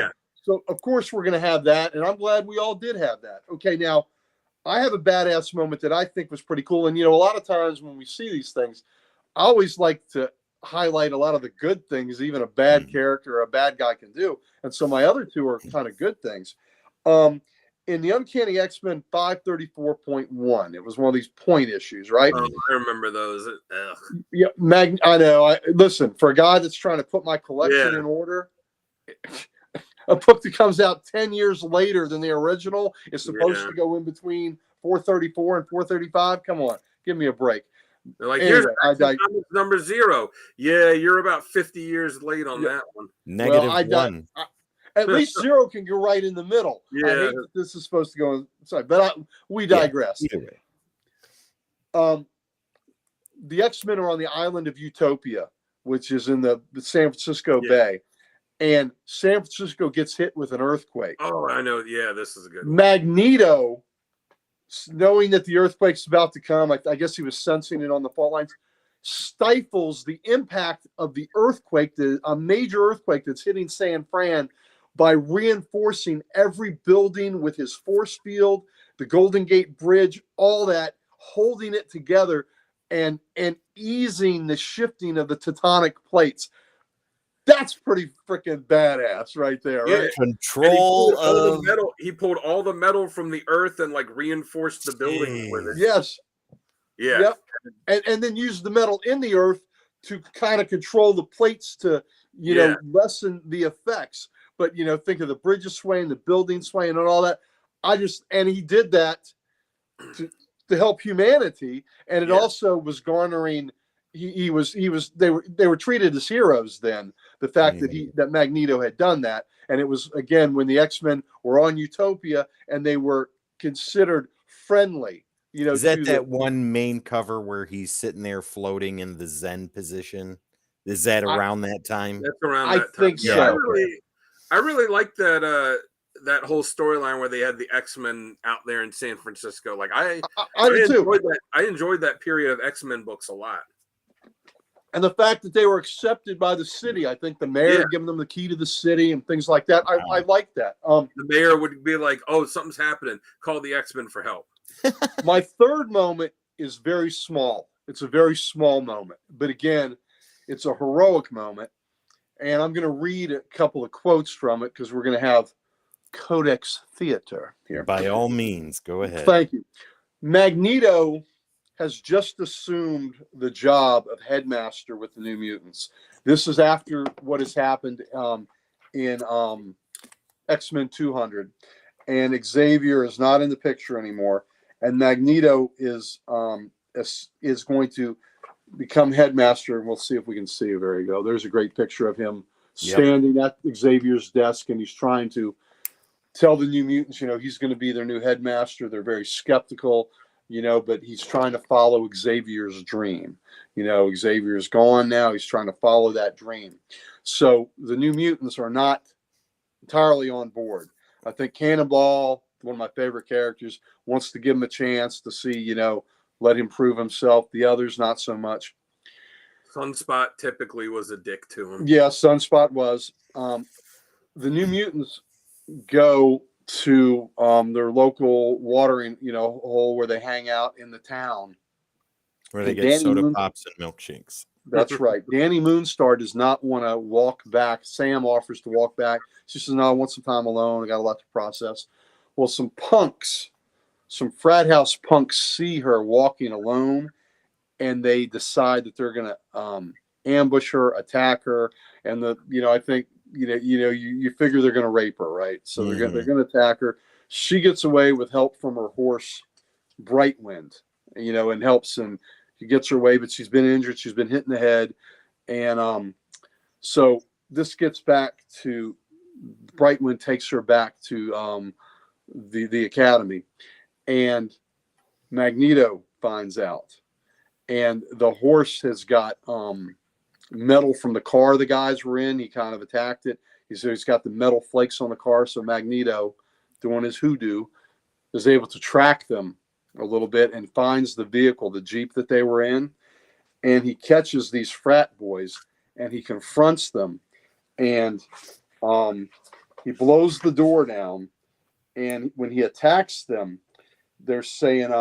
of course we're going to have that, and I'm glad we all did have that. Okay, now I have a badass moment that I think was pretty cool, and a lot of times when we see these things, I always like to highlight a lot of the good things even a bad character or a bad guy can do, and so my other two are kind of good things. In the Uncanny X-Men 534.1, it was one of these point issues, right? Oh, I remember those. Yeah, I know. Listen, for a guy that's trying to put my collection in order, a book that comes out 10 years later than the original is supposed to go in between 434 and 435. Come on, give me a break. They're like, here's number 0. Yeah, you're about 50 years late on that one. -1. At least 0 can go right in the middle. I hate that this is supposed to go inside, but we digress. Either way. The X-Men are on the island of Utopia, which is in the San Francisco Bay, and San Francisco gets hit with an earthquake. Oh, I know. Yeah, this is a good one. Magneto, knowing that the earthquake's about to come, I guess he was sensing it on the fault lines, stifles the impact of the earthquake, a major earthquake that's hitting San Fran, by reinforcing every building with his force field, the Golden Gate Bridge, all that, holding it together and easing the shifting of the tectonic plates. That's pretty freaking badass right there, right? Control of metal. He pulled all the metal from the earth and like reinforced the building with it. Yes. Yeah. Yep. And then use the metal in the earth to kind of control the plates to, lessen the effects. But, think of the bridges swaying, the building swaying, and all that. And he did that to help humanity. And it also was garnering, they were treated as heroes then. The fact that Magneto had done that. And it was, again, when the X-Men were on Utopia and they were considered friendly. Is that one main cover where he's sitting there floating in the Zen position? Is that around that time? That's around that time. I think so. I really like that that whole storyline where they had the X-Men out there in San Francisco. Like I enjoyed that. I enjoyed that period of X-Men books a lot. And the fact that they were accepted by the city, I think the mayor giving them the key to the city and things like that. I like that. The mayor would be like, "Oh, something's happening. Call the X-Men for help." My third moment is very small. It's a very small moment, but again, it's a heroic moment. And I'm going to read a couple of quotes from it because we're going to have Codex Theater here. By all means, go ahead. Thank you. Magneto has just assumed the job of headmaster with the New Mutants. This is after what has happened in X-Men 200. And Xavier is not in the picture anymore. And Magneto is going to become headmaster, and we'll see if we can see it. There you go. There's a great picture of him standing at Xavier's desk, and he's trying to tell the New Mutants, he's going to be their new headmaster. They're very skeptical, but he's trying to follow Xavier's dream. Xavier's gone now. He's trying to follow that dream. So the New Mutants are not entirely on board. I think Cannonball, one of my favorite characters, wants to give him a chance to see, let him prove himself. The others, not so much. Sunspot typically was a dick to him. Yeah, Sunspot was. The New Mutants go to their local watering, hole where they hang out in the town. Where they get soda pops and milkshakes. That's right. Danny Moonstar does not want to walk back. Sam offers to walk back. She says, "No, I want some time alone. I got a lot to process." Well, some frat house punks see her walking alone, and they decide that they're going to ambush her, attack her, and I think you figure they're going to rape her, right? So they're going to attack her. She gets away with help from her horse, Brightwind, and helps, and She gets her way, but she's been injured. She's been hit in the head. And so this gets back to Brightwind takes her back to the academy. And Magneto finds out. And the horse has got metal from the car the guys were in. He kind of attacked it. He's got the metal flakes on the car. So Magneto, doing his hoodoo, is able to track them a little bit and finds the vehicle, the Jeep that they were in. And he catches these frat boys and he confronts them. And he blows the door down. And when he attacks them, they're saying,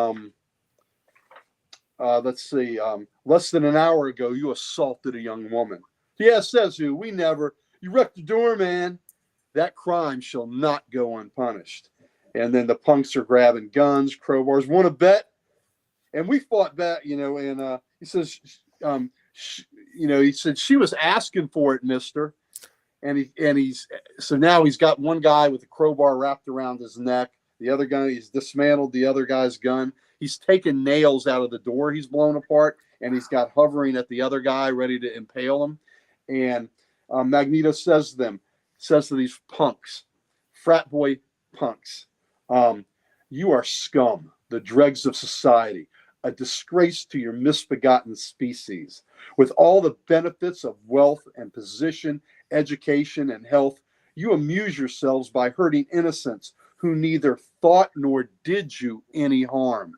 let's see, less than an hour ago, you assaulted a young woman. Yeah, says who? We never. You wrecked the door, man. That crime shall not go unpunished. And then the punks are grabbing guns, crowbars. Want to bet? And we fought back, and he says, he said, she was asking for it, mister. So now he's got one guy with a crowbar wrapped around his neck. The other guy, he's dismantled the other guy's gun. He's taken nails out of the door he's blown apart, and he's got hovering at the other guy ready to impale him. And Magneto says to these punks, frat boy punks, you are scum, the dregs of society, a disgrace to your misbegotten species. With all the benefits of wealth and position, education and health, you amuse yourselves by hurting innocents who neither thought nor did you any harm.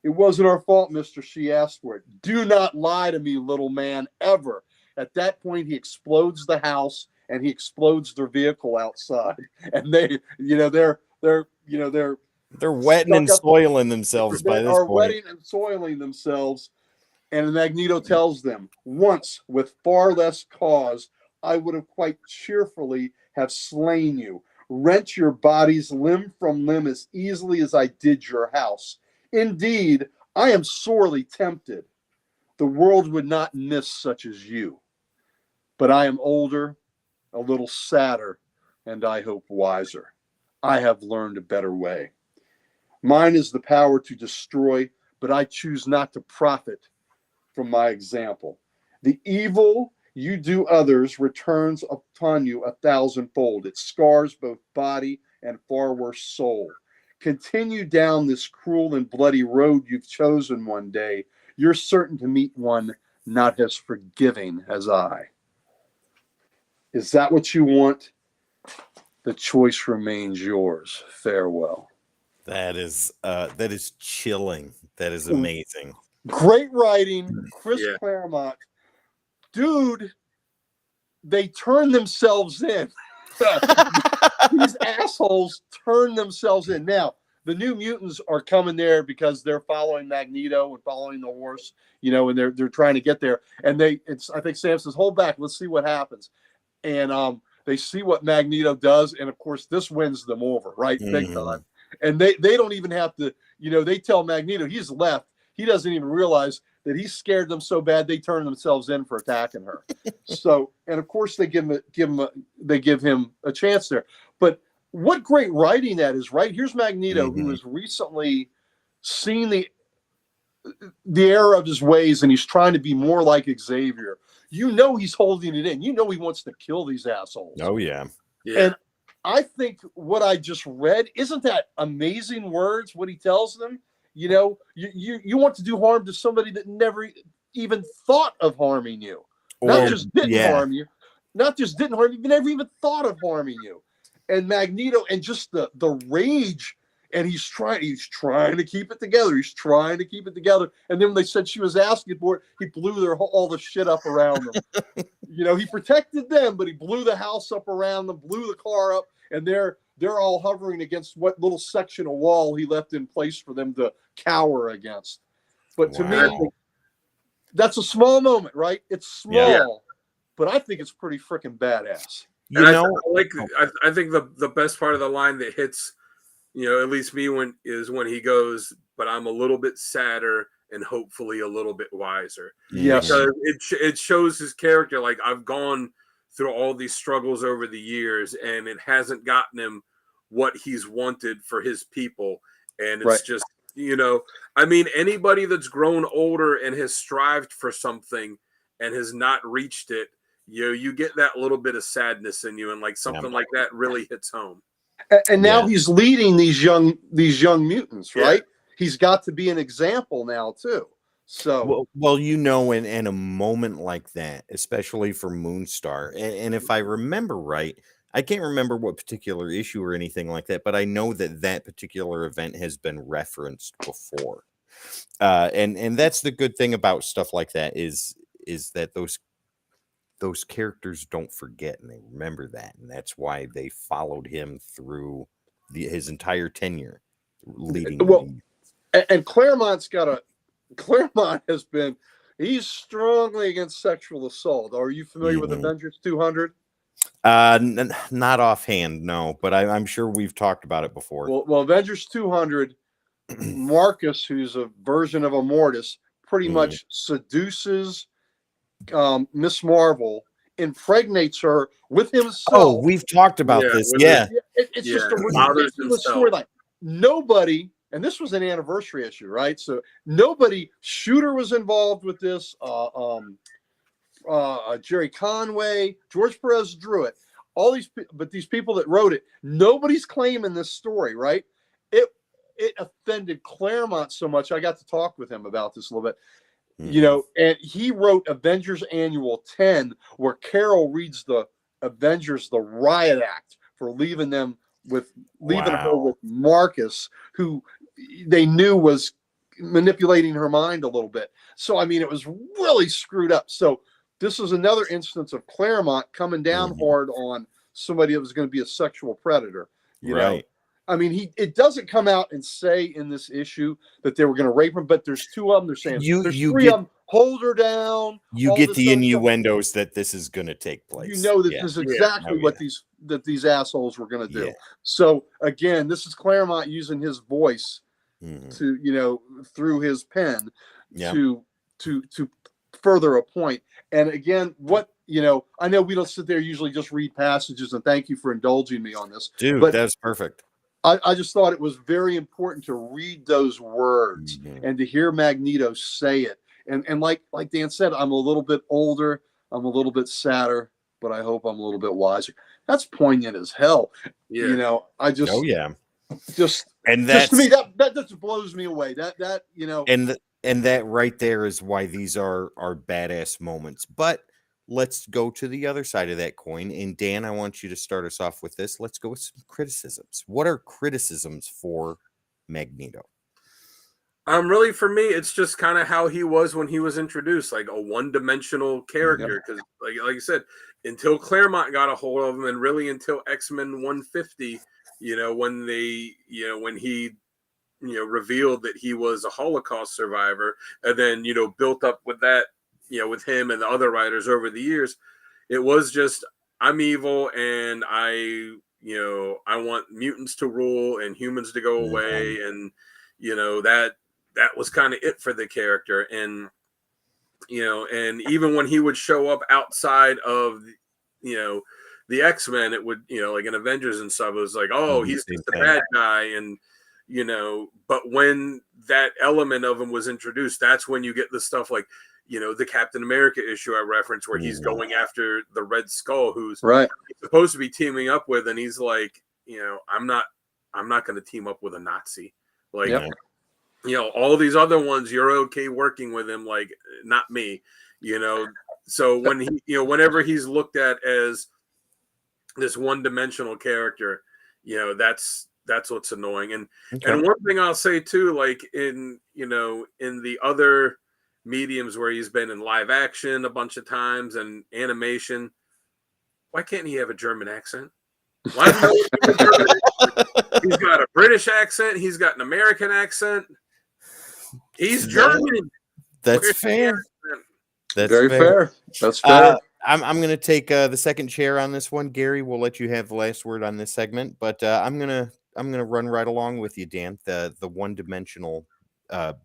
It wasn't our fault, mister. She asked for it. Do not lie to me, little man, ever. At that point, he explodes the house and he explodes their vehicle outside. And they're wetting and soiling themselves by this point. Wetting and soiling themselves. And Magneto tells them, once with far less cause, I would have quite cheerfully have slain you, rent your bodies limb from limb as easily as I did your house. Indeed, I am sorely tempted. The world would not miss such as you. But I am older, a little sadder, and I hope wiser. I have learned a better way. Mine is the power to destroy, but I choose not to profit from my example. The evil you do others returns upon you 1,000-fold. It scars both body and far worse soul. Continue down this cruel and bloody road you've chosen one day. You're certain to meet one not as forgiving as I. Is that what you want? The choice remains yours. Farewell. That is chilling. That is amazing. Great writing, Chris Claremont. Dude, they turn themselves in. These assholes turn themselves in. Now, the New Mutants are coming there because they're following Magneto and following the horse, and they're trying to get there. And I think Sam says, hold back, let's see what happens. And they see what Magneto does, and of course this wins them over, right? Big time. And they don't even have to, they tell Magneto he's left. He doesn't even realize that he scared them so bad they turned themselves in for attacking her. So, and of course they give him a chance there. But what great writing that is, right? Here's Magneto, who has recently seen the error of his ways, and he's trying to be more like Xavier. He's holding it in. He wants to kill these assholes. Oh yeah. And I think what I just read, isn't that amazing words? What he tells them. You want to do harm to somebody that never even thought of harming you. Not just didn't harm you, but never even thought of harming you. And Magneto, and just the rage, and he's trying to keep it together. He's trying to keep it together. And then when they said she was asking for it, he blew all the shit up around them. He protected them, but he blew the house up around them, blew the car up, and they're all hovering against what little section of wall he left in place for them to cower against. But to me, that's a small moment, right? It's small, but I think it's pretty freaking badass. I think the best part of the line that hits, at least me when he goes, but I'm a little bit sadder and hopefully a little bit wiser. Yes. Because it shows his character. Like, I've gone through all these struggles over the years, and it hasn't gotten him what he's wanted for his people. And it's just, I mean, anybody that's grown older and has strived for something and has not reached it, you get that little bit of sadness in you, and like something like that really hits home. And now he's leading these young mutants, right? He's got to be an example now too. So well, in a moment like that, especially for Moonstar, and if I remember right, I can't remember what particular issue or anything like that, but I know that particular event has been referenced before. And that's the good thing about stuff like that is that those characters don't forget, and they remember that, and that's why they followed him through his entire tenure leading. Well, and Claremont has been, he's strongly against sexual assault. Are you familiar with Avengers 200? Not offhand, no, but I'm sure we've talked about it before. Well, Avengers 200, Marcus, who's a version of Immortus, pretty much seduces Miss Marvel, impregnates her with himself. Oh, we've talked about this. It's just a ridiculous storyline. Nobody, and this was an anniversary issue, right? So nobody, Shooter was involved with this. Jerry Conway, George Perez drew it. All these, but these people that wrote it, nobody's claiming this story, right? It offended Claremont so much. I got to talk with him about this a little bit. And he wrote Avengers Annual 10, where Carol reads the Avengers the riot act for leaving her with Marcus, who they knew was manipulating her mind a little bit. So, I mean, it was really screwed up. So this is another instance of Claremont coming down hard on somebody that was going to be a sexual predator. You know? I mean, it doesn't come out and say in this issue that they were going to rape him, but there's two of them. They're saying there's three of them. Hold her down. You get the innuendos that this is going to take place. You know that this is exactly what these assholes were going to do. So again, this is Claremont using his voice to, through his pen to further a point. And again, I know we don't sit there usually just read passages, and thank you for indulging me on this. Dude, that's perfect. I just thought it was very important to read those words and to hear Magneto say it. And like Dan said, I'm a little bit older, I'm a little bit sadder, but I hope I'm a little bit wiser. That's poignant as hell. I just just to me that just blows me away. And that right there is why these are badass moments. But let's go to the other side of that coin. And Dan, I want you to start us off with this. Let's go with some criticisms. What are criticisms for Magneto? Really, for me, it's just kind of how he was when he was introduced, like a one-dimensional character. Because, like you said, until Claremont got a hold of him, and really until X-Men 150, when he revealed that he was a Holocaust survivor, and then built up with that, with him and the other writers over the years, it was just, I'm evil, and I want mutants to rule and humans to go away, and that was kind of it for the character. And and even when he would show up outside of the X-Men, it would like in Avengers and stuff, it was like, oh, he's just a bad guy. And but when that element of him was introduced, that's when you get the stuff like the Captain America issue I referenced, where he's going after the Red Skull, who's supposed to be teaming up with, and he's like, I'm not going to team up with a Nazi. Like, all these other ones, you're okay working with him, like not me. So when he, whenever he's looked at as this one-dimensional character, that's what's annoying. And one thing I'll say too, like in the other mediums where he's been in live action a bunch of times and animation, why can't he have a German accent? Why he's got a British accent, he's got an American accent, he's German. That's fair. That's very fair. That's fair. I'm going to take the second chair on this one. Gary, we'll let you have the last word on this segment, but I'm gonna run right along with you, Dan. The one-dimensional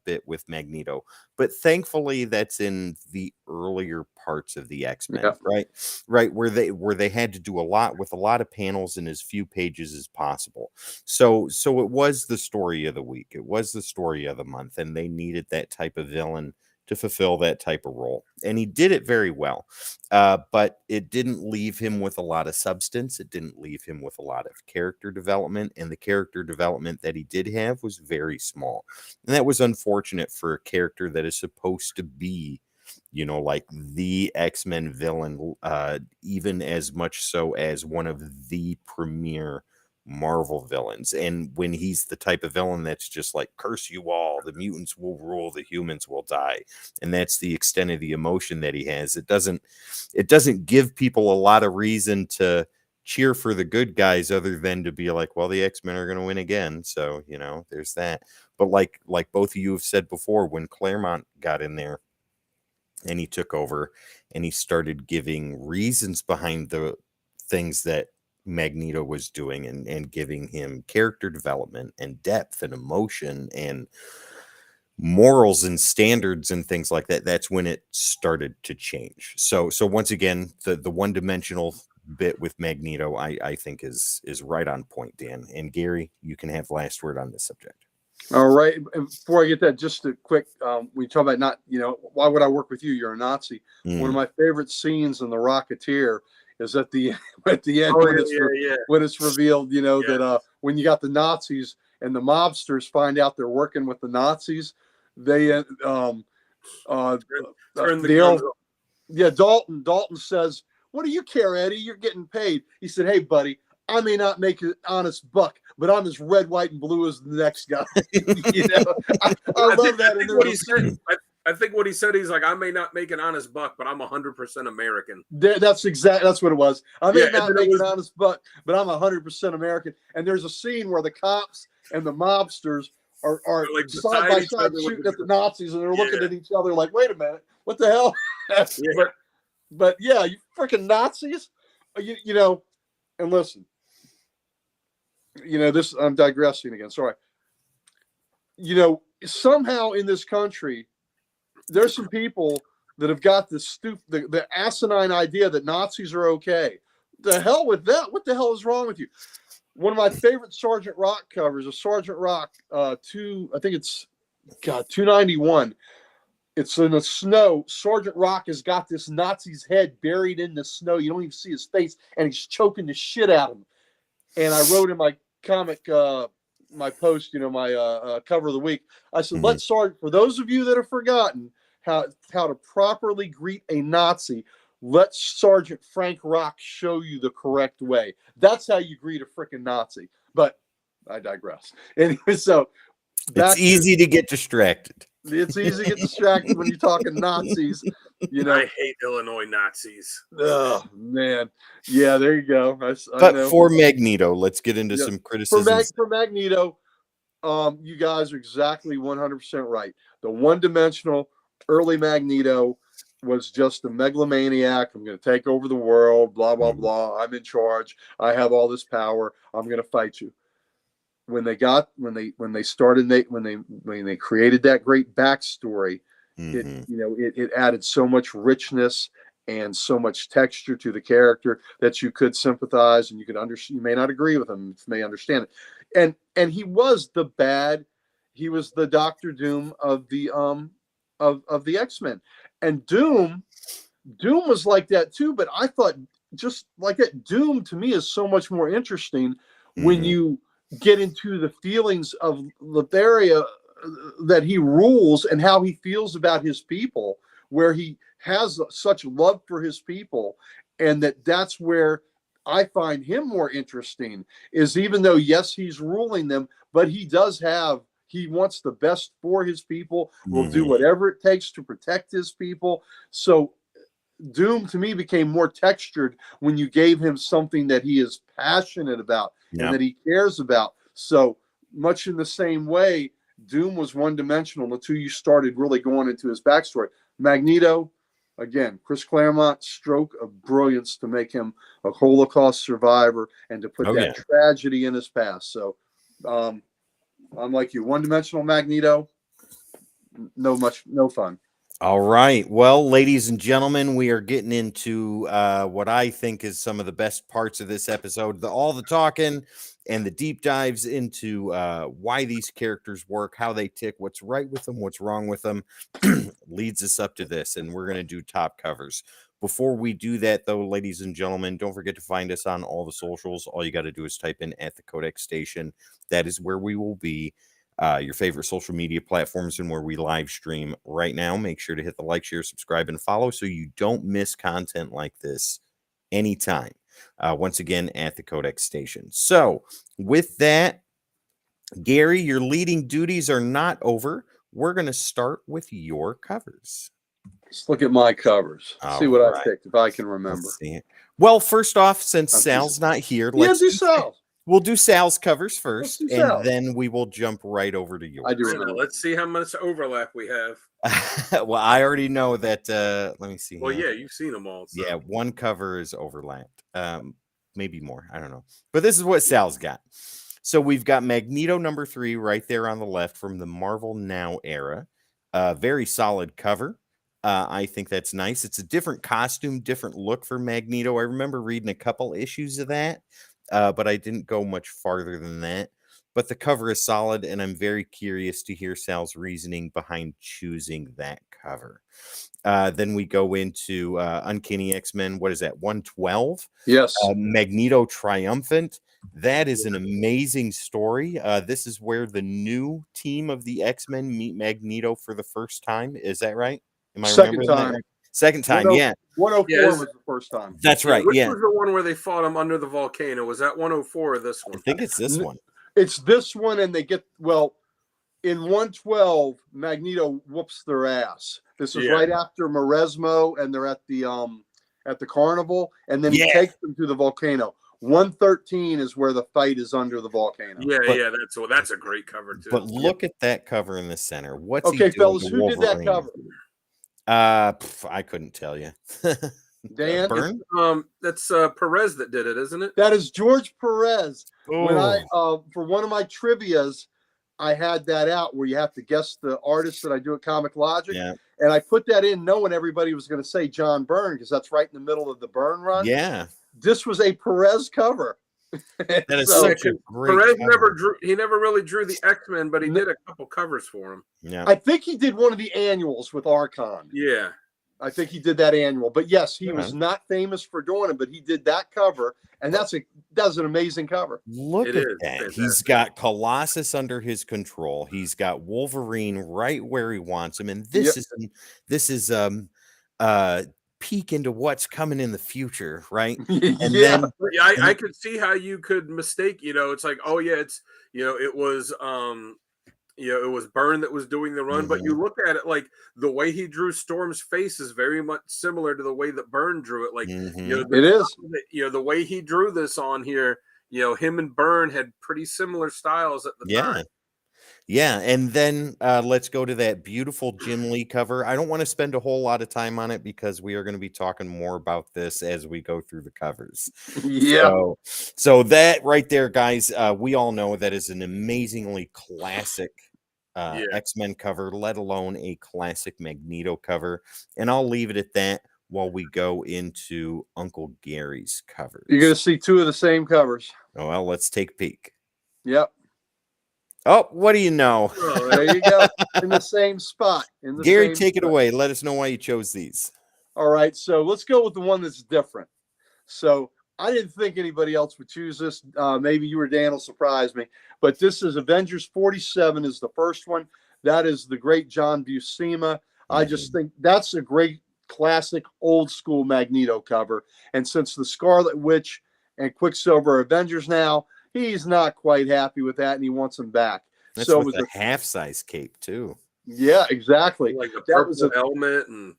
bit with Magneto, but thankfully that's in the earlier parts of the X-Men, Yeah. right, where they had to do a lot with a lot of panels in as few pages as possible. So it was the story of the week, it was the story of the month, and they needed that type of villain to fulfill that type of role, and he did it very well. But it didn't leave him with a lot of substance. It didn't leave him with a lot of character development, and the character development that he did have was very small, and that was unfortunate for a character that is supposed to be, like the X-Men villain, even as much so as one of the premier Marvel villains. And when he's the type of villain that's just like, curse you all, the mutants will rule, the humans will die, and that's the extent of the emotion that he has, it doesn't give people a lot of reason to cheer for the good guys, other than to be like, well, the X-Men are going to win again, so there's that. But like both of you have said before, when Claremont got in there and he took over and he started giving reasons behind the things that Magneto was doing, and giving him character development and depth and emotion and morals and standards and things like that, that's when it started to change. So once again, the one-dimensional bit with Magneto, I think is right on point, Dan. And Gary, you can have last word on this subject. All right. And before I get that, just a quick, we talk about not, why would I work with you? You're a Nazi. One of my favorite scenes in The Rocketeer is at the end when it's revealed, that when you got the Nazis and the mobsters find out they're working with the Nazis, they turn the Dalton says, "What do you care, Eddie? You're getting paid." He said, "Hey, buddy, I may not make an honest buck, but I'm as red, white, and blue as the next guy." I love that. I think what he said, he's like, I may not make an honest buck, but I'm 100% American. That's what it was. I may not make an honest buck, but I'm 100% American. And there's a scene where the cops and the mobsters are like side by side shooting at the Nazis, and they're looking at each other like, wait a minute, what the hell? But yeah, you freaking Nazis, and listen, this, I'm digressing again, sorry. Somehow in this country, there's some people that have got the asinine idea that Nazis are okay. The hell with that. What the hell is wrong with you? One of my favorite Sergeant Rock covers is Sergeant Rock 291. It's in the snow. Sergeant Rock has got this Nazi's head buried in the snow. You don't even see his face, and he's choking the shit out of him. And I wrote in my comic, my post, my cover of the week, I said, let's start, for those of you that have forgotten how to properly greet a Nazi, let Sergeant Frank Rock show you the correct way. That's how you greet a freaking Nazi. But I digress. Anyway, so it's easy to get distracted. It's easy to get distracted when you're talking Nazis. I hate Illinois Nazis. Oh man, yeah, there you go. I know. For Magneto, let's get into some criticisms. For Magneto, you guys are exactly 100% right. The one-dimensional early Magneto was just a megalomaniac. I'm going to take over the world. Blah blah blah. I'm in charge. I have all this power. I'm going to fight you. When they created that great backstory, it added so much richness and so much texture to the character that you could sympathize and you could understand. You may not agree with him, you may understand it. And he was he was the Dr. Doom of the X-Men. And Doom was like that too, but I thought just like that, Doom to me is so much more interesting when you get into the feelings of Lotharia that he rules and how he feels about his people, where he has such love for his people, and that's where I find him more interesting, is even though, yes, he's ruling them, but he wants the best for his people, will do whatever it takes to protect his people. So Doom to me became more textured when you gave him something that he is passionate about and that he cares about. So much in the same way, Doom was one-dimensional until you started really going into his backstory. Magneto, again, Chris Claremont, stroke of brilliance to make him a Holocaust survivor and to put that tragedy in his past. So I'm like you, one-dimensional Magneto, no fun. All right. Well, ladies and gentlemen, we are getting into what I think is some of the best parts of this episode. All the talking and the deep dives into why these characters work, how they tick, what's right with them, what's wrong with them, leads us up to this. And we're going to do top covers. Before we do that, though, ladies and gentlemen, don't forget to find us on all the socials. All you got to do is type in at the Codex Station. That is where we will be. Your favorite social media platforms and where we live stream right now. Make sure to hit the like, share, subscribe, and follow so you don't miss content like this anytime. Once again, at the Codex Station. So with that, Gary, your leading duties are not over. We're going to start with your covers. Let's look at my covers. See what I picked, if I can remember. Well, first off, since Sal's not here, let's do Sal. We'll do Sal's covers first, and then we will jump right over to yours. I do remember. Let's see how much overlap we have. Well, I already know that. Let me see. Well, yeah, you've seen them all. So. Yeah, one cover is overlapped. Maybe more. I don't know. But this is what Sal's got. So we've got Magneto #3 right there on the left from the Marvel Now era. Very solid cover. I think that's nice. It's a different costume, different look for Magneto. I remember reading a couple issues of that. But I didn't go much farther than that. But the cover is solid, and I'm very curious to hear Sal's reasoning behind choosing that cover. Then we go into Uncanny X-Men. What is that? 112? Yes. Magneto Triumphant. That is an amazing story. This is where the new team of the X-Men meet Magneto for the first time. Is that right? Am I Second time. That right? Second time, yeah. 104 was the first time. That's right, Which yeah. was the one where they fought him under the volcano? Was that 104 or this one? I think it's this one. It's this one, and they get, well, in 112, Magneto whoops their ass. This is right after Maresmo, and they're at the carnival, and then he takes them to the volcano. 113 is where the fight is under the volcano. That's a great cover too. But look at that cover in the center. What's okay, fellas? Who did that cover? I couldn't tell you. Dan, that's Perez that did it, isn't it? That is George Perez. Oh. When I for one of my trivias, I had that out where you have to guess the artist that I do at Comic Logic, and I put that in knowing everybody was going to say John Byrne because that's right in the middle of the Byrne run. Yeah, this was a Perez cover. That is such a great Perez cover. never really drew the X-Men, but he did a couple covers for him. Yeah, I think he did one of the annuals with Archon. Yeah, I think he did that annual. But yes, he was not famous for doing it, but he did that cover, and that's an amazing cover. Look at that. Fantastic. He's got Colossus under his control. He's got Wolverine right where he wants him, and this is peek into what's coming in the future, right? And then I could see how you could mistake, it's like, oh yeah, it's it was it was Byrne that was doing the run, but you look at it like the way he drew Storm's face is very much similar to the way that Byrne drew it. Like it is. The way he drew this on here, him and Byrne had pretty similar styles at the time. Yeah, and then let's go to that beautiful Jim Lee cover. I don't want to spend a whole lot of time on it because we are going to be talking more about this as we go through the covers. Yeah. So that right there, guys, we all know that is an amazingly classic X-Men cover, let alone a classic Magneto cover. And I'll leave it at that while we go into Uncle Gary's covers. You're going to see two of the same covers. Oh, well, let's take a peek. Yep. Oh, what do you know? Oh, there you go. In the same spot. Gary, take it away. Let us know why you chose these. All right. So let's go with the one that's different. So I didn't think anybody else would choose this. Maybe you or Dan will surprise me. But this is Avengers 47 is the first one. That is the great John Buscema. I just think that's a great classic old school Magneto cover. And since the Scarlet Witch and Quicksilver are Avengers now, he's not quite happy with that, and he wants them back. That's so with a half-size cape too. Yeah, exactly. Like a purple helmet and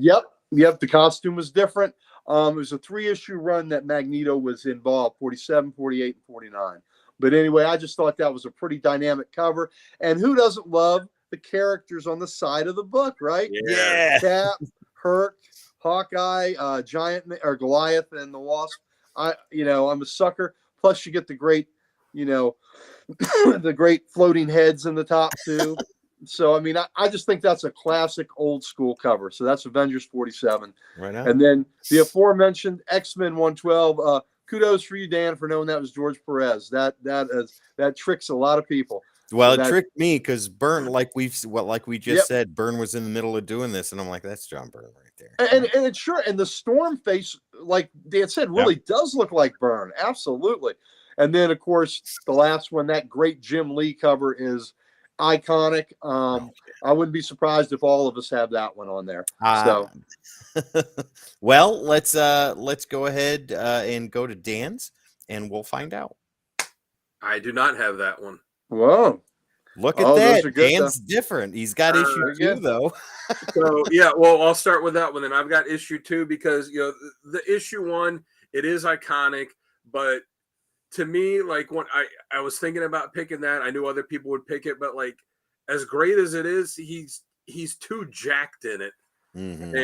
Yep. The costume was different. It was a 3-issue run that Magneto was involved, 47, 48, and 49. But anyway, I just thought that was a pretty dynamic cover. And who doesn't love the characters on the side of the book, right? Yeah. Cap, Herc, Hawkeye, Giant or Goliath, and the Wasp. I'm a sucker. Plus, you get the great, the great floating heads in the top too. So, I mean, I just think that's a classic old school cover. So that's Avengers 47. Right on. And then the aforementioned X-Men 112. Kudos for you, Dan, for knowing that was George Perez. That tricks a lot of people. Well, So it tricked me because Byrne, like we just Yep. said, Byrne was in the middle of doing this, and I'm like, that's John Byrne right there. And it's sure, and the storm face, like Dan said, really does look like Byrne. Absolutely. And then, of course, the last one, that great Jim Lee cover is iconic. I wouldn't be surprised if all of us have that one on there. So, well, let's go ahead and go to Dan's, and we'll find out. I do not have that one. Whoa. Look at that. Dan's different. He's got issue 2, though. So, yeah, well, I'll start with that one. Then I've got issue 2 because, the issue 1, it is iconic. But to me, like, when I was thinking about picking that, I knew other people would pick it. But, like, as great as it is, he's too jacked in it. Mm-hmm.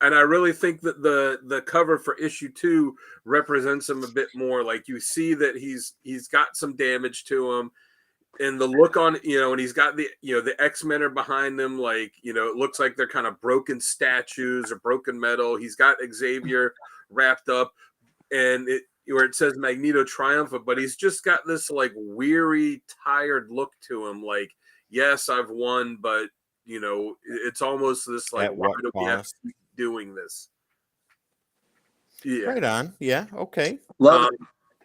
And I really think that the cover for issue 2 represents him a bit more. Like, you see that he's got some damage to him. And the look on, and he's got the X-Men are behind him. Like, it looks like they're kind of broken statues or broken metal. He's got Xavier wrapped up, and where it says Magneto triumphant, but he's just got this like weary, tired look to him. Like, yes, I've won, but it's almost this like, why do we have to keep doing this? Yeah. Right on. Yeah. Okay. Love it.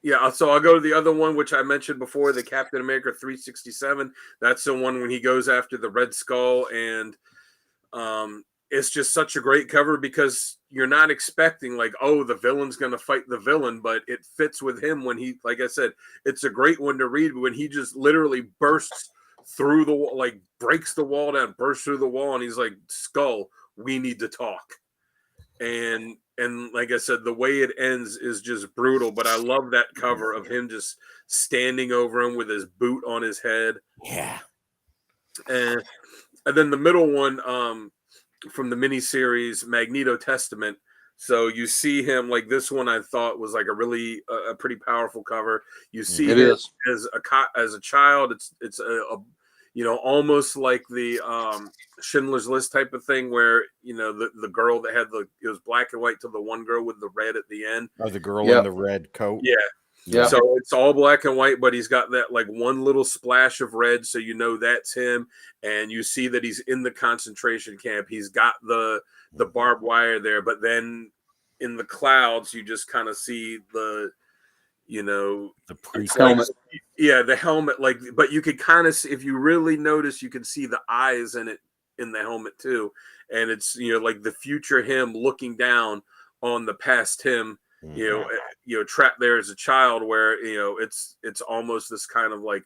Yeah, so I'll go to the other one, which I mentioned before, the Captain America 367. That's the one when he goes after the Red Skull, and it's just such a great cover because you're not expecting, like, oh, the villain's going to fight the villain, but it fits with him when he, like I said, it's a great one to read when he just literally bursts through the wall, like breaks the wall down, bursts through the wall, and he's like, Skull, we need to talk. And like I said, the way it ends is just brutal. But I love that cover of him just standing over him with his boot on his head. Yeah. And then the middle one from the miniseries Magneto Testament. So you see him, like, this one I thought was like a really a pretty powerful cover. You see it him is. as a child. It's a almost like the Schindler's List type of thing where, the girl that had it was black and white to the one girl with the red at the end. Oh, the girl in the red coat. Yeah. Yeah. So it's all black and white, but he's got that like one little splash of red. So that's him. And you see that he's in the concentration camp. He's got the barbed wire there, but then in the clouds, you just kind of see the priest helmet. Yeah, the helmet, like, but you could kind of, if you really notice, you can see the eyes in the helmet too. And it's, like the future him looking down on the past him, trapped there as a child, where, it's almost this kind of like,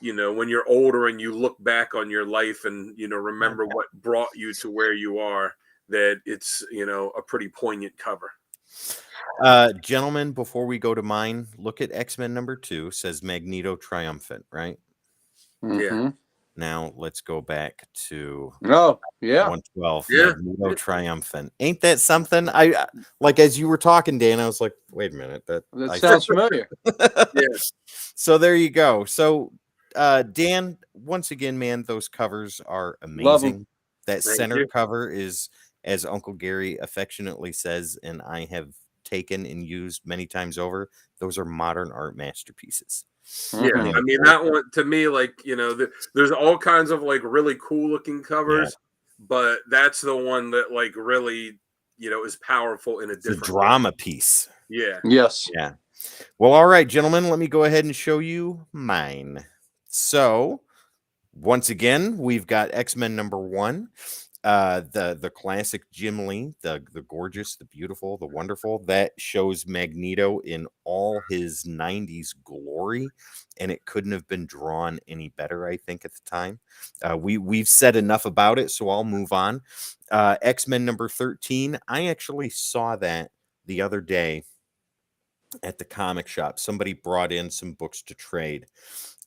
when you're older and you look back on your life and, remember what brought you to where you are, that it's, a pretty poignant cover. Gentlemen, before we go to mine, look at X-Men number 2, says Magneto triumphant, right? Mm-hmm. Yeah. Now let's go back to 112. Yeah. Magneto triumphant. Ain't that something? I like, as you were talking, Dan, I was like, wait a minute, that sounds familiar. Yeah. So there you go. So Dan, once again, man, those covers are amazing. That center cover is, as Uncle Gary affectionately says, and I have taken and used many times over, those are modern art masterpieces. Yeah, I mean, that one to me, like, there's all kinds of like really cool looking covers, but that's the one that like really, is powerful in a different drama piece. Yeah. Yes. Yeah. Well, all right, gentlemen, let me go ahead and show you mine. So once again, we've got X-Men number 1. The classic Jim Lee, the gorgeous, the beautiful, the wonderful, that shows Magneto in all his 90s glory, and it couldn't have been drawn any better, I think, at the time. We've said enough about it, so I'll move on. X-Men number 13, I actually saw that the other day at the comic shop. Somebody brought in some books to trade.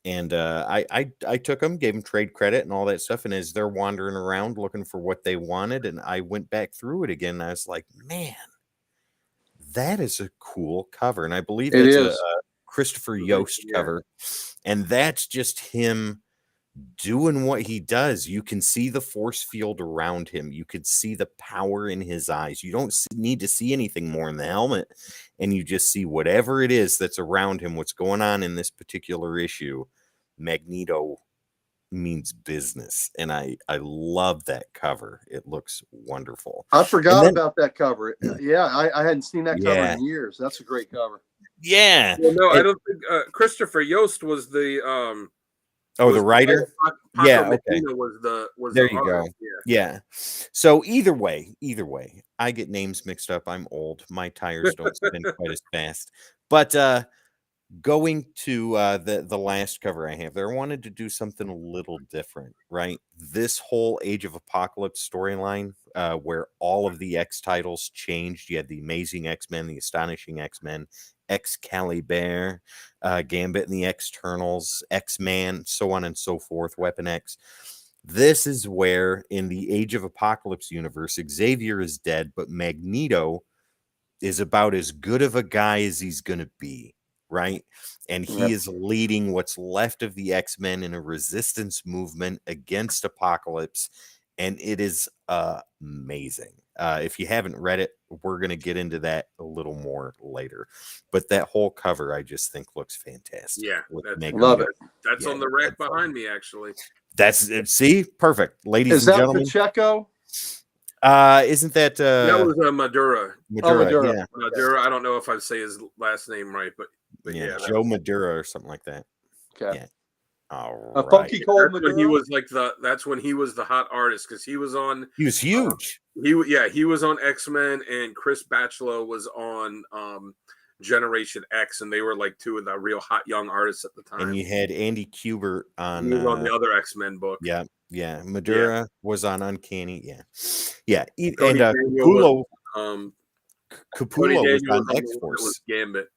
And I took them, gave them trade credit and all that stuff. And as they're wandering around looking for what they wanted, and I went back through it again, and I was like, man, that is a cool cover. And I believe it's a Christopher Yost cover. And that's just him doing what he does. You can see the force field around him. You could see the power in his eyes. You don't need to see anything more in the helmet, and you just see whatever it is that's around him, what's going on in this particular issue. Magneto means business, and I love that cover. It looks wonderful. I forgot about that cover. Yeah, I hadn't seen that cover Yeah. in years. That's a great cover. Yeah. Well, no, I don't think Christopher Yost was the the writer. Yeah, okay. Was there the you artist. go. Yeah. So either way, I get names mixed up. I'm old. My tires don't spin quite as fast. But going to the last cover I have there, I wanted to do something a little different, right? This whole Age of Apocalypse storyline, where all of the X titles changed. You had the Amazing X-Men, the Astonishing X-Men, Excalibur, Gambit and the Externals, X-Man, so on and so forth, Weapon X. This is where, in the Age of Apocalypse universe, Xavier is dead, but Magneto is about as good of a guy as he's going to be, right? And he is leading what's left of the X-Men in a resistance movement against Apocalypse, and it is amazing. If you haven't read it, we're going to get into that a little more later. But that whole cover, I just think, looks fantastic. Yeah, love it. That's on the rack behind me, actually. That's it. See, perfect, ladies and gentlemen. Pacheco? Isn't that that was Madura? Madura, yeah. Madura. I don't know if I say his last name right, but yeah, Joe Madura or something like that. Okay. Yeah. All a right. funky cold Madura. That's when he was the hot artist, because he was on. He was huge. He was on X-Men, and Chris Bachalo was on Generation X, and they were like two of the real hot young artists at the time. And you had Andy Kubert on. He was on the other X-Men book. Yeah. Madura was on Uncanny. Yeah. And Capullo was on X-Force. Gambit.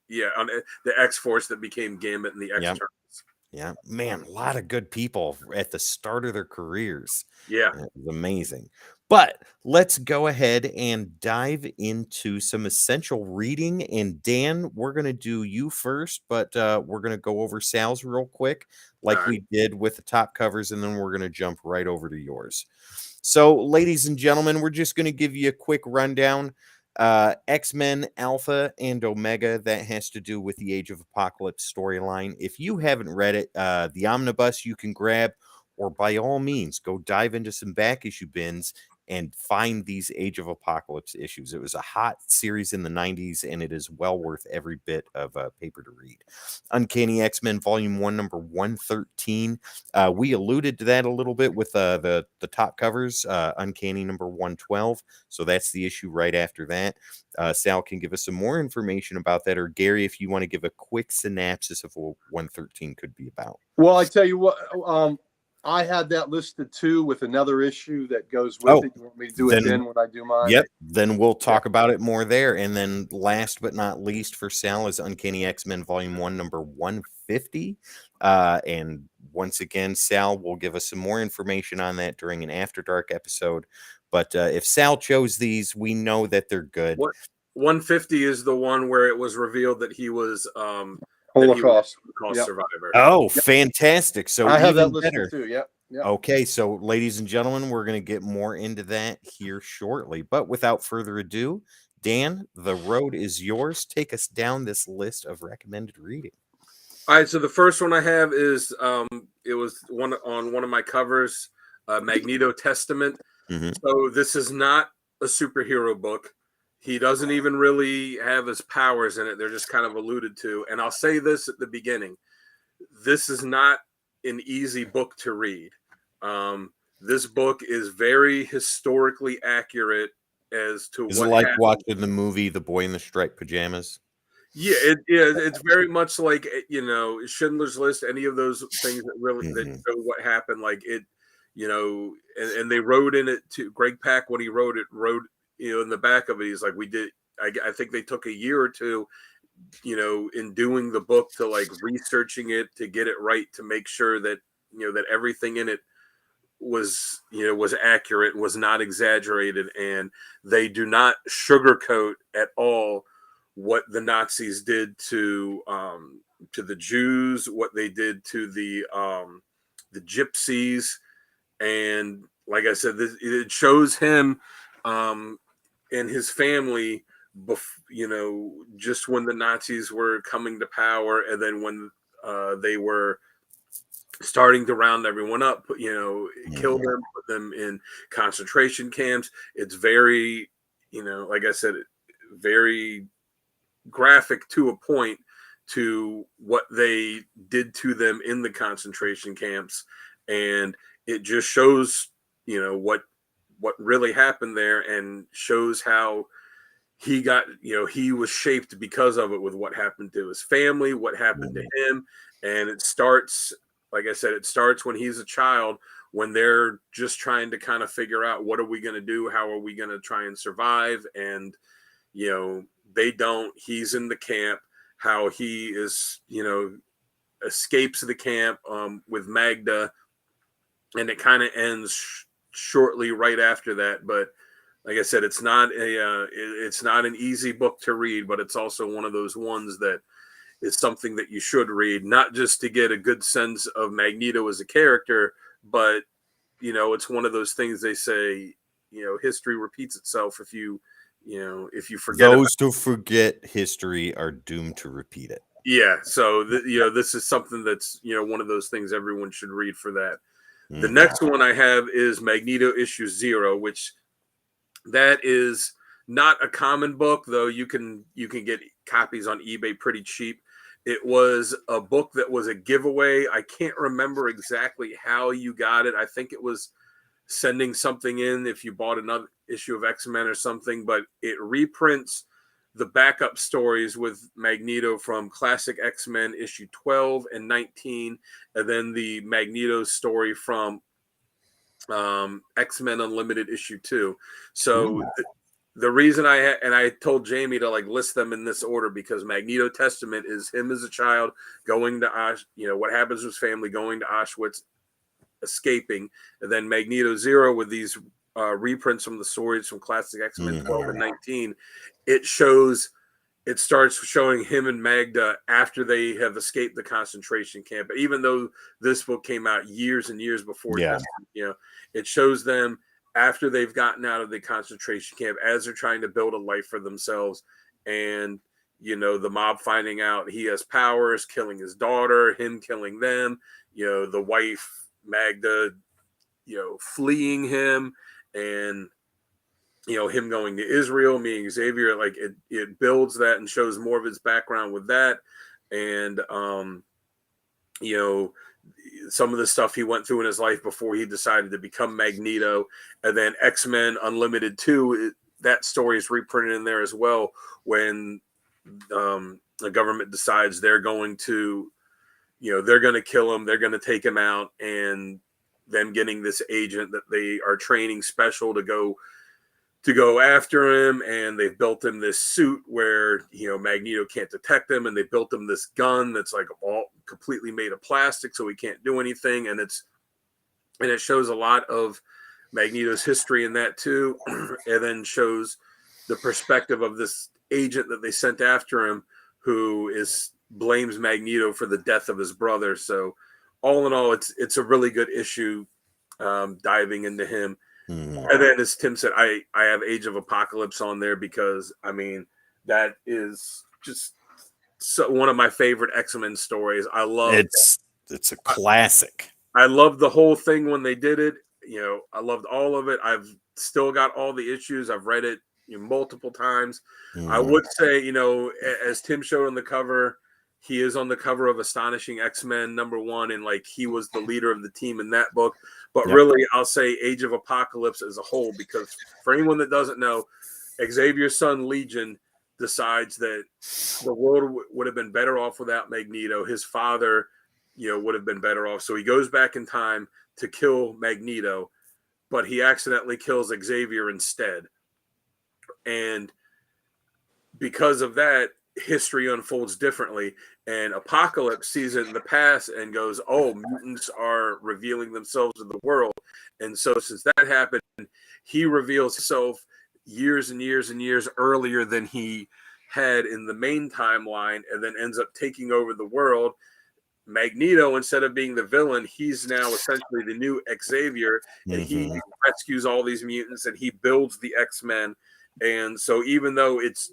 Yeah, on the X-Force that became Gambit and the X-Turtles. Yeah, man, a lot of good people at the start of their careers. Yeah. It was amazing. But let's go ahead and dive into some essential reading. And Dan, we're going to do you first, but we're going to go over Sal's real quick, like we did with the top covers, and then we're going to jump right over to yours. So, ladies and gentlemen, we're just going to give you a quick rundown. X-Men Alpha and Omega, that has to do with the Age of Apocalypse storyline. If you haven't read it, the omnibus you can grab, or by all means go dive into some back issue bins and find these Age of Apocalypse issues. It was a hot series in the 90s, and it is well worth every bit of paper to read. Uncanny X-Men Volume 1, number 113. We alluded to that a little bit with the top covers, Uncanny number 112. So that's the issue right after that. Sal can give us some more information about that, or Gary, if you want to give a quick synopsis of what 113 could be about. Well, I tell you what, I had that listed too with another issue that goes with it. You want me to do it then when I do mine? Yep. Then we'll talk about it more there. And then last but not least for Sal is Uncanny X-Men Volume 1, number 150. And once again, Sal will give us some more information on that during an After Dark episode. But if Sal chose these, we know that they're good. 150 is the one where it was revealed that he was Holocaust survivor. Oh, fantastic. So I have that listed too. Yep. Okay, so ladies and gentlemen, we're going to get more into that here shortly. But without further ado, Dan, the road is yours. Take us down this list of recommended reading. All right, so the first one I have is it was one of my covers, Magneto Testament. Mm-hmm. So this is not a superhero book. He doesn't even really have his powers in it. They're just kind of alluded to. And I'll say this at the beginning. This is not an easy book to read. This book is very historically accurate as to is what it like happened. Watching the movie The Boy in the Striped Pajamas? Yeah, it's very much like, Schindler's List, any of those things that really that show what happened. Like it, and they wrote in it to Greg Pak when he wrote in the back of it, he's like, I think they took a year or two, in doing the book, to like researching it, to get it right, to make sure that, that everything in it was accurate, was not exaggerated. And they do not sugarcoat at all what the Nazis did to the Jews, what they did to the the gypsies, and like I said, it shows him and his family, just when the Nazis were coming to power, and then when they were starting to round everyone up, kill them, put them in concentration camps. It's very, like I said, very graphic to a point to what they did to them in the concentration camps. And it just shows, what really happened there, and shows how he got, he was shaped because of it, with what happened to his family, what happened to him. And it starts, like I said, it starts when he's a child, when they're just trying to kind of figure out, what are we going to do? How are we going to try and survive? And, they don't, he's in the camp, how he is, escapes the camp with Magda, and it kind of ends shortly right after that. But like I said, it's not an easy book to read, but it's also one of those ones that is something that you should read, not just to get a good sense of Magneto as a character, but it's one of those things they say, history repeats itself. If you forget, those who forget history are doomed to repeat it. Yeah. So, this is something that's, one of those things everyone should read for that. The next one I have is Magneto issue 0, which that is not a common book, though you can get copies on eBay pretty cheap. It was a book that was a giveaway. I can't remember exactly how you got it. I think it was sending something in if you bought another issue of X-Men or something, but it reprints the backup stories with Magneto from Classic X-Men issue 12 and 19, and then the Magneto story from X-Men Unlimited issue 2. So the reason I told Jamie to list them in this order, because Magneto Testament is him as a child going to what happens to his family, going to Auschwitz, escaping, and then Magneto 0 with these reprints from the stories from Classic X-Men 12 and 19. It starts showing him and Magda after they have escaped the concentration camp. But even though this book came out years and years before, it shows them after they've gotten out of the concentration camp, as they're trying to build a life for themselves. And, the mob finding out he has powers, killing his daughter, him killing them, the wife, Magda, fleeing him, and, him going to Israel, meeting Xavier. It builds that and shows more of his background with that. And, some of the stuff he went through in his life before he decided to become Magneto. And then X-Men Unlimited 2, that story is reprinted in there as well, when the government decides they're going to kill him, they're going to take him out, and them getting this agent that they are training special to go after him. And they've built him this suit where, Magneto can't detect him, and they built him this gun that's all completely made of plastic, so he can't do anything. And it shows a lot of Magneto's history in that too. And then shows the perspective of this agent that they sent after him, who blames Magneto for the death of his brother. So all in all, it's a really good issue, diving into him. And then, as Tim said, I have Age of Apocalypse on there because, that is just one of my favorite X-Men stories. I love it's a classic. I loved the whole thing when they did it. I loved all of it. I've still got all the issues. I've read it multiple times. I would say, as Tim showed on the cover, he is on the cover of Astonishing X-Men #1, and he was the leader of the team in that book. But really, I'll say Age of Apocalypse as a whole, because for anyone that doesn't know, Xavier's son Legion decides that the world would have been better off without Magneto. His father, would have been better off. So he goes back in time to kill Magneto, but he accidentally kills Xavier instead. And because of that, history unfolds differently, and Apocalypse sees it in the past and goes, oh, mutants are revealing themselves to the world. And so since that happened, he reveals himself years and years and years earlier than he had in the main timeline, and then ends up taking over the world. Magneto, instead of being the villain, he's now essentially the new Xavier, and he rescues all these mutants and he builds the X-Men. And so even though it's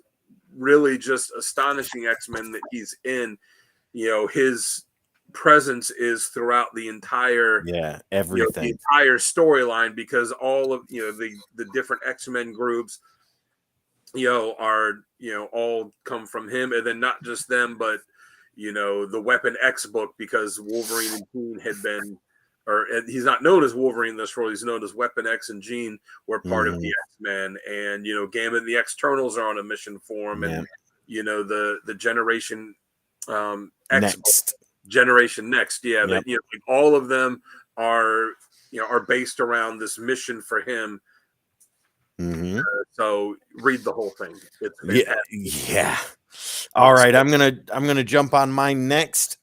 really just Astonishing X-Men that he's in, his presence is throughout the entire everything, the entire storyline, because all of the different X-Men groups are all come from him. And then not just them, but the Weapon X book, because Wolverine and Jean had been, or he's not known as Wolverine in this role, he's known as Weapon X, and Jean were part of the X-Men. And Gambit and the X-Ternals are on a mission for him. And the Generation X Next. Generation Next, that all of them are based around this mission for him. So read the whole thing. It's fantastic. Yeah. All right, I'm gonna jump on mine next.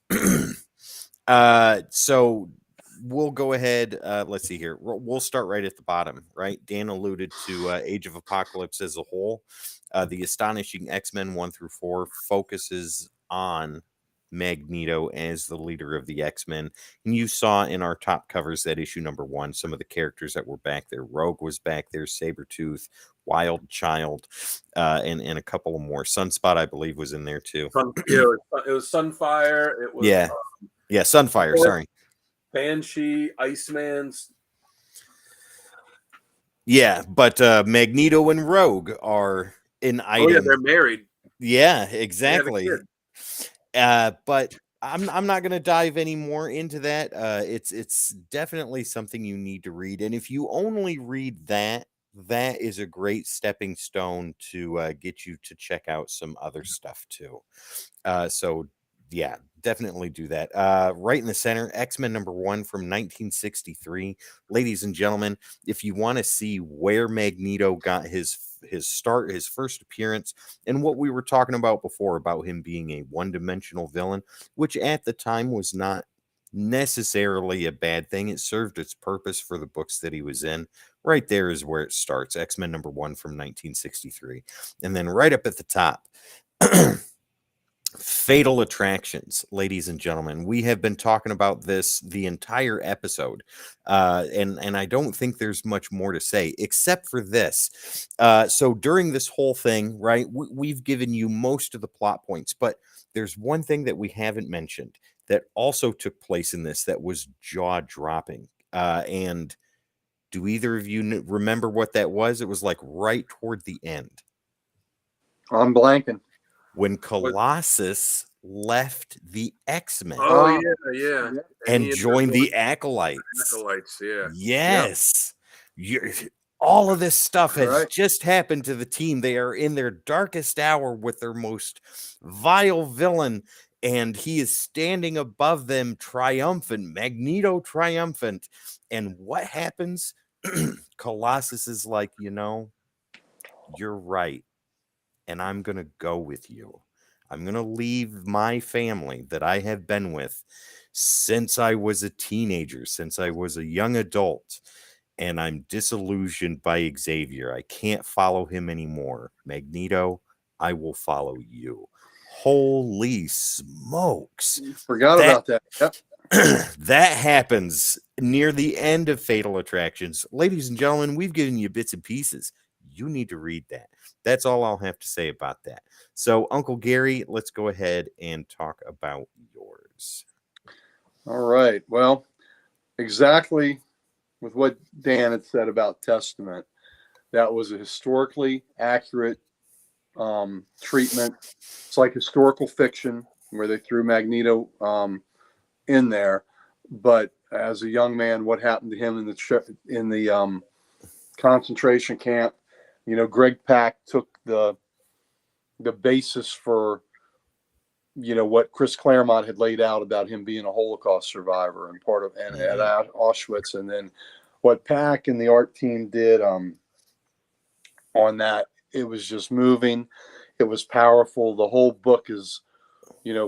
So we'll go ahead. Let's see here. We'll start right at the bottom. Right, Dan alluded to Age of Apocalypse as a whole. The Astonishing X-Men 1 through 4 focuses on Magneto as the leader of the X-Men. And you saw in our top covers that issue number 1, some of the characters that were back there. Rogue was back there, Sabretooth, Wild Child, and a couple of more. Sunspot, I believe, was in there too. It was Sunfire. It was Sunfire. Sorry, Banshee, Iceman. Yeah, but Magneto and Rogue are in item. Oh yeah, they're married. Yeah, exactly. But I'm not going to dive any more into that. It's definitely something you need to read, and if you only read that is a great stepping stone to get you to check out some other stuff too. So yeah, definitely do that. Right in the center, X-Men number 1 from 1963. Ladies and gentlemen, if you want to see where Magneto got his start, his first appearance, and what we were talking about before about him being a one-dimensional villain, which at the time was not necessarily a bad thing. It served its purpose for the books that he was in. Right there is where it starts. X-Men number 1 from 1963. And then right up at the top, Fatal Attractions, ladies and gentlemen. We have been talking about this the entire episode, and I don't think there's much more to say except for this. So during this whole thing, right, we've given you most of the plot points, but there's one thing that we haven't mentioned that also took place in this that was jaw-dropping. And do either of you remember what that was? It was like right toward the end. I'm blanking. When Colossus left the X-Men. Oh, yeah. And joined the Acolytes. Yeah. Yes. All of this stuff has just happened to the team. They are in their darkest hour with their most vile villain, and he is standing above them triumphant, Magneto triumphant. And what happens? Colossus is like, you're right. And I'm going to go with you. I'm going to leave my family that I have been with since I was a teenager, since I was a young adult, and I'm disillusioned by Xavier. I can't follow him anymore. Magneto, I will follow you. Holy smokes. Forgot about that. Yep. That happens near the end of Fatal Attractions. Ladies and gentlemen, we've given you bits and pieces. You need to read that. That's all I'll have to say about that. So, Uncle Gary, let's go ahead and talk about yours. All right. Well, exactly with what Dan had said about Testament, that was a historically accurate treatment. It's like historical fiction where they threw Magneto in there. But as a young man, what happened to him in the concentration camp? Greg Pak took the basis for, what Chris Claremont had laid out about him being a Holocaust survivor and part of at Auschwitz. And then what Pak and the art team did on that, it was just moving. It was powerful. The whole book is,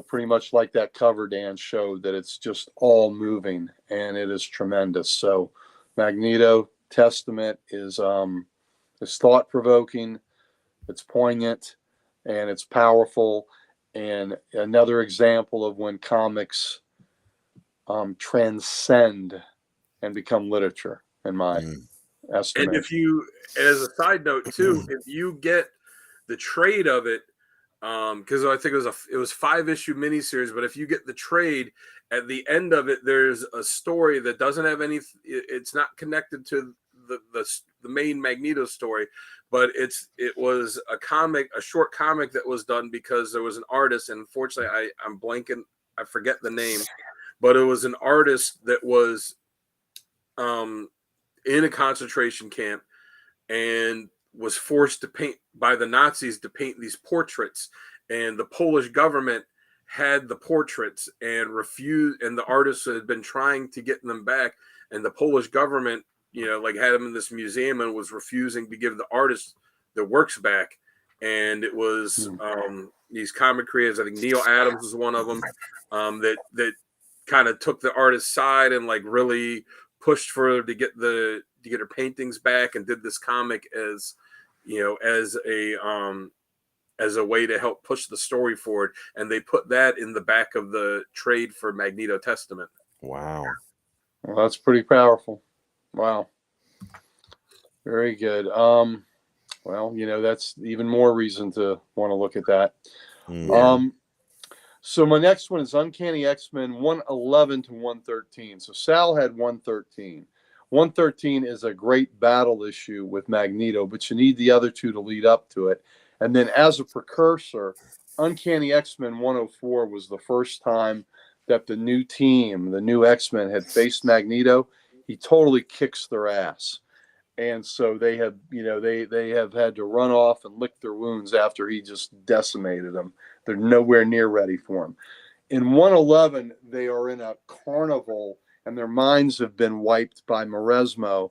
pretty much like that cover Dan showed, that it's just all moving, and it is tremendous. So Magneto Testament is thought-provoking, it's poignant, and it's powerful. And another example of when comics transcend and become literature, in my And estimation. if you, as a side note too, if you get the trade of it, because I think it was 5-issue miniseries, but if you get the trade at the end of it, there's a story that doesn't have any. It's not connected to the main Magneto story, but it was a short comic that was done because there was an artist, and unfortunately I'm blanking, I forget the name, but it was an artist that was in a concentration camp and was forced to paint by the Nazis to paint these portraits, and the Polish government had the portraits and refused, and the artists had been trying to get them back, and the Polish government, like had them in this museum and was refusing to give the artists their works back. And it was these comic creators, I think Neil Adams was one of them, that kind of took the artist's side and like really pushed for her to get her paintings back, and did this comic as as a way to help push the story forward. And they put that in the back of the trade for Magneto Testament. Wow. Well, that's pretty powerful. Wow. Very good. Well, that's even more reason to want to look at that. Yeah. So my next one is Uncanny X-Men 111 to 113. So Sal had 113. 113 is a great battle issue with Magneto, but you need the other two to lead up to it. And then as a precursor, Uncanny X-Men 104 was the first time that the new team, the new X-Men, had faced Magneto. He totally kicks their ass. And so they have, they have had to run off and lick their wounds after he just decimated them. They're nowhere near ready for him. In 111, they are in a carnival, and their minds have been wiped by Maresmo.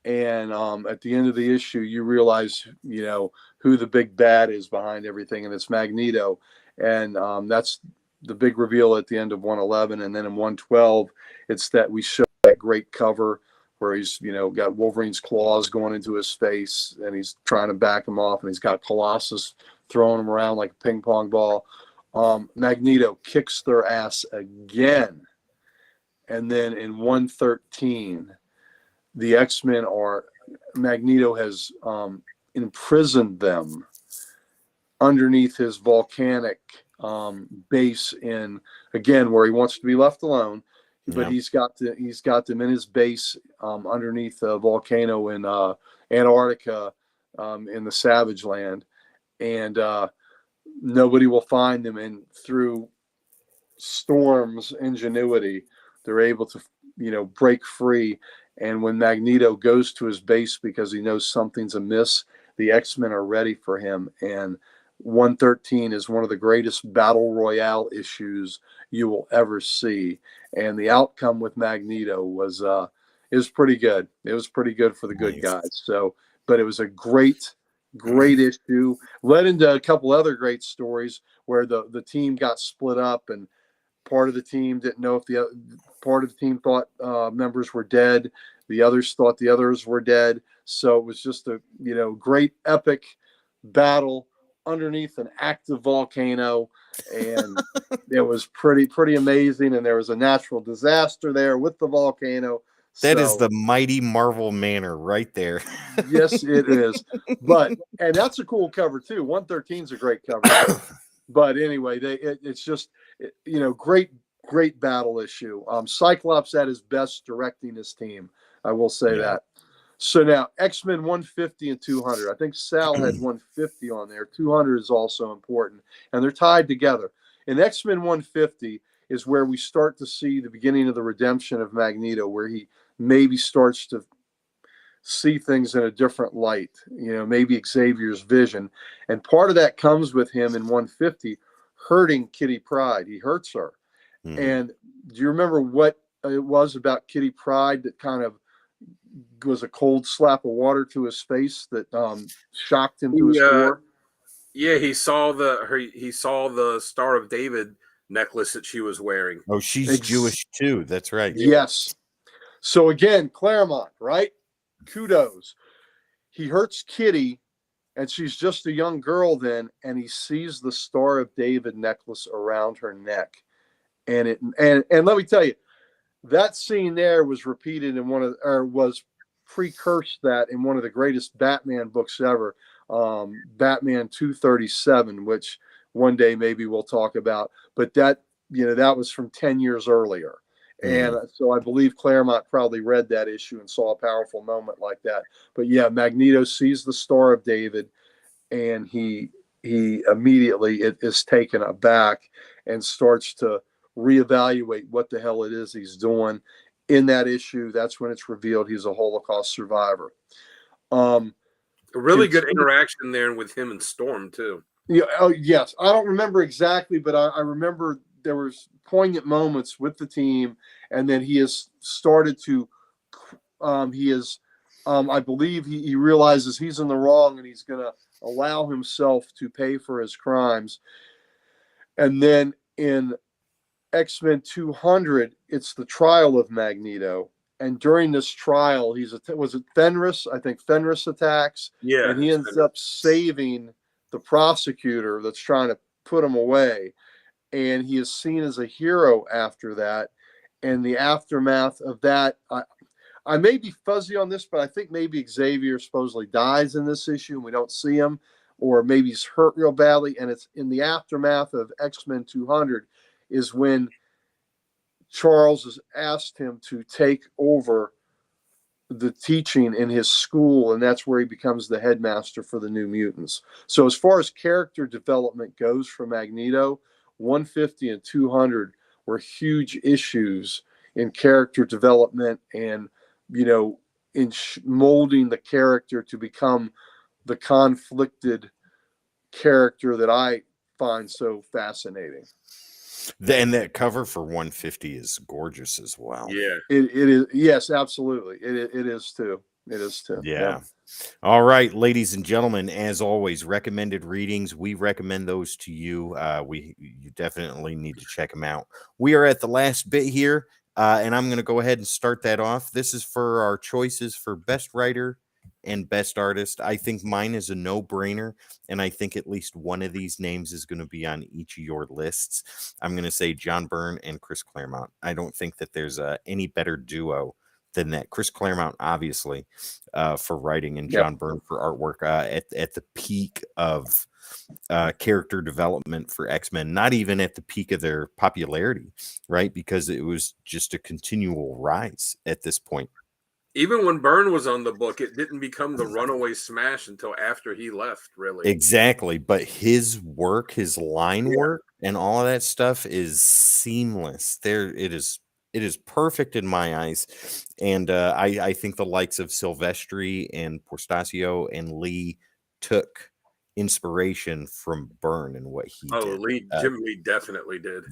And at the end of the issue, you realize, who the big bad is behind everything, and it's Magneto. And that's the big reveal at the end of 111. And then in 112, it's that we show that great cover where he's, got Wolverine's claws going into his face, and he's trying to back him off, and he's got Colossus throwing him around like a ping pong ball. Magneto kicks their ass again. And then in 113, the X-Men Magneto has imprisoned them underneath his volcanic base again, where he wants to be left alone. But he's got them in his base underneath a volcano in Antarctica, in the Savage Land, and nobody will find them. And through Storm's ingenuity, they're able to, break free. And when Magneto goes to his base because he knows something's amiss, the X-Men are ready for him. And 113 is one of the greatest battle royale issues you will ever see. And the outcome with Magneto was pretty good. It was pretty good for the good guys. So, but it was a great issue. Led into a couple other great stories where the team got split up, and part of the team didn't know if part of the team thought members were dead. The others thought the others were dead. So it was just a great epic battle underneath an active volcano, and it was pretty amazing. And there was a natural disaster there with the volcano. That is the mighty Marvel manor right there. Yes, it is. And that's a cool cover too. 113 is a great cover. But anyway, it's just great battle issue. Cyclops at his best directing his team. I will say that. So now X-Men 150 and 200. I think Sal had 150 on there. 200 is also important, and they're tied together. In X-Men 150 is where we start to see the beginning of the redemption of Magneto, where he maybe starts to see things in a different light, maybe Xavier's vision. And part of that comes with him in 150 hurting Kitty Pryde. He hurts her. And do you remember what it was about Kitty Pryde that kind of was a cold slap of water to his face that shocked him to his core? Yeah, he saw the Star of David necklace that she was wearing. Oh, she's Jewish too. That's right. Yes. So again, Claremont, right? Kudos. He hurts Kitty, and she's just a young girl then, and he sees the Star of David necklace around her neck. And let me tell you, that scene there was repeated in was precursed that in one of the greatest Batman books ever, Batman 237, which one day maybe we'll talk about. But that was from 10 years earlier. And so I believe Claremont probably read that issue and saw a powerful moment like that. But yeah, Magneto sees the Star of David, and he immediately is taken aback and starts to reevaluate what the hell it is he's doing. In that issue, that's when it's revealed he's a Holocaust survivor. A really good interaction there with him and Storm too. Yeah. Oh, yes. I don't remember exactly, but I remember there was poignant moments with the team, and then he has started to. I believe he realizes he's in the wrong, and he's going to allow himself to pay for his crimes. And then in X-Men 200, it's the trial of Magneto. And during this trial, was it Fenris? I think Fenris attacks. Yeah. And he ends up saving the prosecutor that's trying to put him away. And he is seen as a hero after that. And the aftermath of that, I may be fuzzy on this, but I think maybe Xavier supposedly dies in this issue and we don't see him, or maybe he's hurt real badly. And it's in the aftermath of X-Men 200 is when Charles has asked him to take over the teaching in his school, and that's where he becomes the headmaster for the New Mutants. So as far as character development goes for Magneto, 150 and 200 were huge issues in character development and, in molding the character to become the conflicted character that I find so fascinating. And that cover for 150 is gorgeous as well. Yeah, it is. Yes, absolutely. It is too. It is too. Yeah. All right, ladies and gentlemen, as always, recommended readings. We recommend those to you. You definitely need to check them out. We are at the last bit here, and I'm going to go ahead and start that off. This is for our choices for best writer and best artist. I think mine is a no-brainer, and I think at least one of these names is going to be on each of your lists. I'm going to say John Byrne and Chris Claremont. I don't think that there's any better duo than that. Chris Claremont, obviously, for writing, and John Byrne for artwork at the peak of character development for X-Men, not even at the peak of their popularity, right? Because it was just a continual rise at this point. Even when Byrne was on the book, it didn't become the runaway smash until after he left, really. Exactly. But his work, his line work, and all of that stuff is seamless. It is perfect in my eyes. And I think the likes of Silvestri and Portasio and Lee took inspiration from Byrne and what he did. Jim Lee definitely did.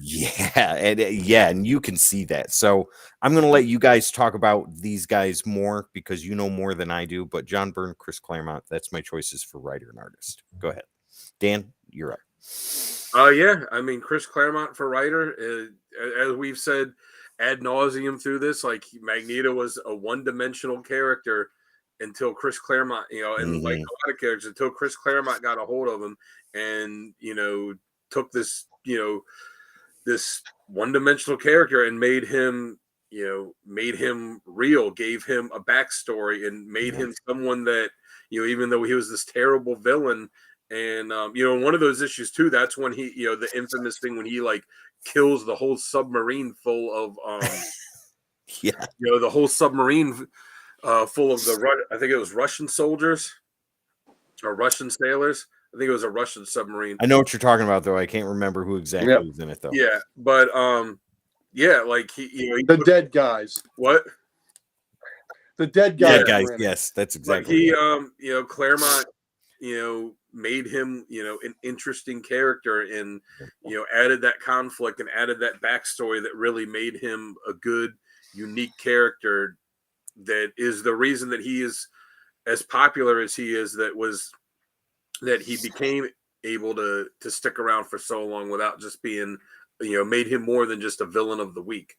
And you can see that. So I'm going to let you guys talk about these guys more because you know more than I do. But John Byrne, Chris Claremont, that's my choices for writer and artist. Go ahead, Dan. You're up. I mean, Chris Claremont for writer, as we've said ad nauseum through this, like Magneto was a one-dimensional character until Chris Claremont, and like a lot of characters, until Chris Claremont got a hold of him and, took this, this one-dimensional character and made him real, gave him a backstory, and made him someone that, even though he was this terrible villain. And, one of those issues too, that's when he, the infamous thing when he like kills the whole submarine full of, the whole submarine full of I think it was Russian soldiers or Russian sailors. I think it was a Russian submarine. I know what you're talking about, though. I can't remember who exactly was in it, though. Yeah, but like the dead guys. What? The dead guys. Dead guys. Yes, that's exactly. He, Claremont, made him, an interesting character, and added that conflict and added that backstory that really made him a good, unique character. That is the reason that he is as popular as he is. That he became able to stick around for so long without just being, made him more than just a villain of the week.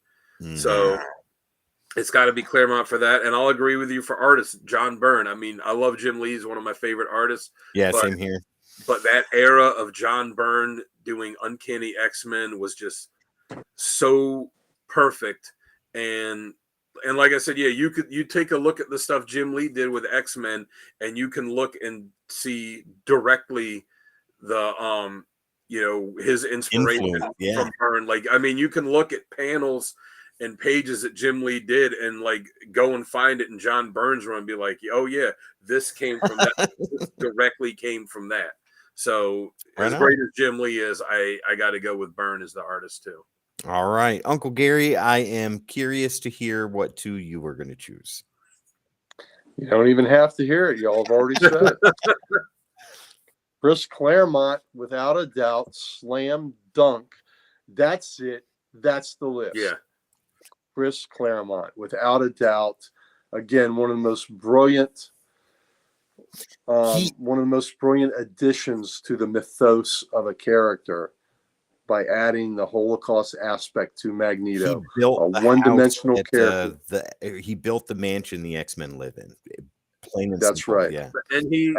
So it's got to be Claremont for that. And I'll agree with you for artists, John Byrne. I mean, I love Jim Lee. He's one of my favorite artists. Yeah, same here. But that era of John Byrne doing Uncanny X-Men was just so perfect. and like I said, yeah, you take a look at the stuff Jim Lee did with X-Men, and you can look and see directly the his inspiration Influence, from Byrne. Like, I mean, you can look at panels and pages that Jim Lee did and like go and find it in John Byrne's room and be like, oh yeah, this came from that. This directly came from that. So as great as Jim Lee is, I got to go with Byrne as the artist too. All right, Uncle Gary, I am curious to hear what two you were going to choose. You don't even have to hear it. Y'all have already said it. Chris Claremont, without a doubt, slam dunk. That's it. That's the list. Yeah. Chris Claremont, without a doubt. Again, one of the most brilliant additions to the mythos of a character by adding the Holocaust aspect to Magneto. He built a one-dimensional character. He built the mansion the X-Men live in. Plain and That's simple, right. Yeah. And he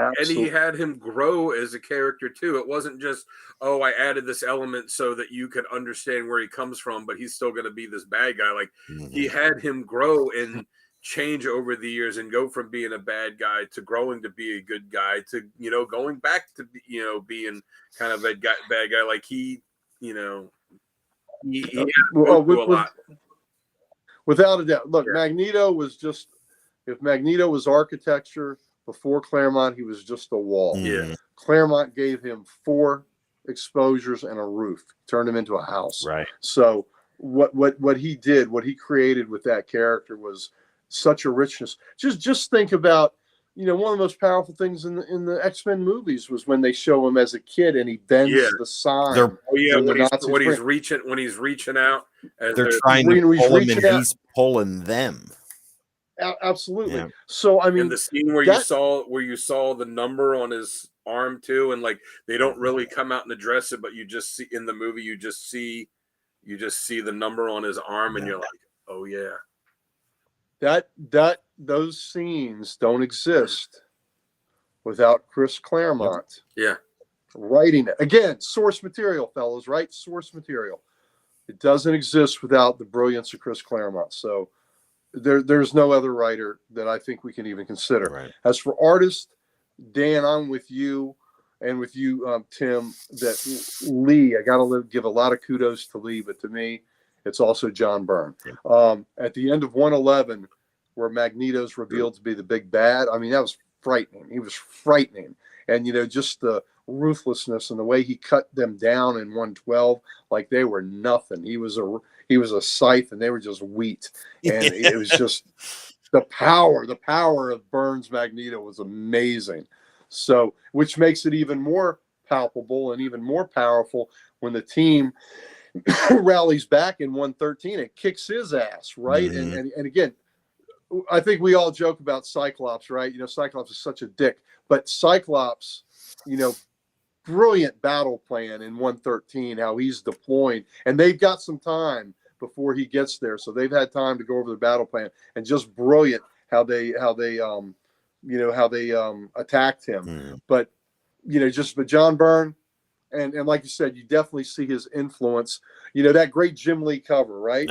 had him grow as a character too. It wasn't just, oh, I added this element so that you could understand where he comes from, but he's still going to be this bad guy. Like he had him grow and change over the years and go from being a bad guy to growing to be a good guy to, going back to, being kind of a bad guy. Like he without a doubt. Look, Yeah. Magneto was just, if Magneto was architecture before Claremont, he was just a wall. Yeah. Claremont gave him 4 exposures and a roof, turned him into a house. Right. So what he did, what he created with that character was such a richness. Just think about, one of the most powerful things in the X-Men movies was when they show him as a kid and he bends the sign. When he's reaching out, they're trying to pull him and he's pulling them. Absolutely. Yeah. So I mean, and the scene where you saw the number on his arm too, and like they don't really come out and address it, but you just see in the movie, you just see the number on his arm, and you're like, oh yeah. Those scenes don't exist without Chris Claremont. Yeah. Writing it. Again, source material, fellas, right? Source material. It doesn't exist without the brilliance of Chris Claremont. So there's no other writer that I think we can even consider. Right. As for artists, Dan, I'm with you, and with you, Tim, that Lee, I got to give a lot of kudos to Lee, but to me, it's also John Byrne. Yeah. At the end of 111, where Magneto's revealed to be the big bad, I mean, that was frightening. He was frightening. And, just the ruthlessness and the way he cut them down in 112, like they were nothing. He was a scythe and they were just wheat. And it was just the power of Byrne's Magneto was amazing. So, which makes it even more palpable and even more powerful when the team rallies back in 113 and kicks his ass, right? Mm-hmm. And again, I think we all joke about Cyclops, right? Cyclops is such a dick, but Cyclops, brilliant battle plan in 113, how he's deploying, and they've got some time before he gets there, so they've had time to go over the battle plan, and just brilliant how they attacked him. Mm-hmm. But but John Byrne, and like you said, you definitely see his influence. That great Jim Lee cover, right?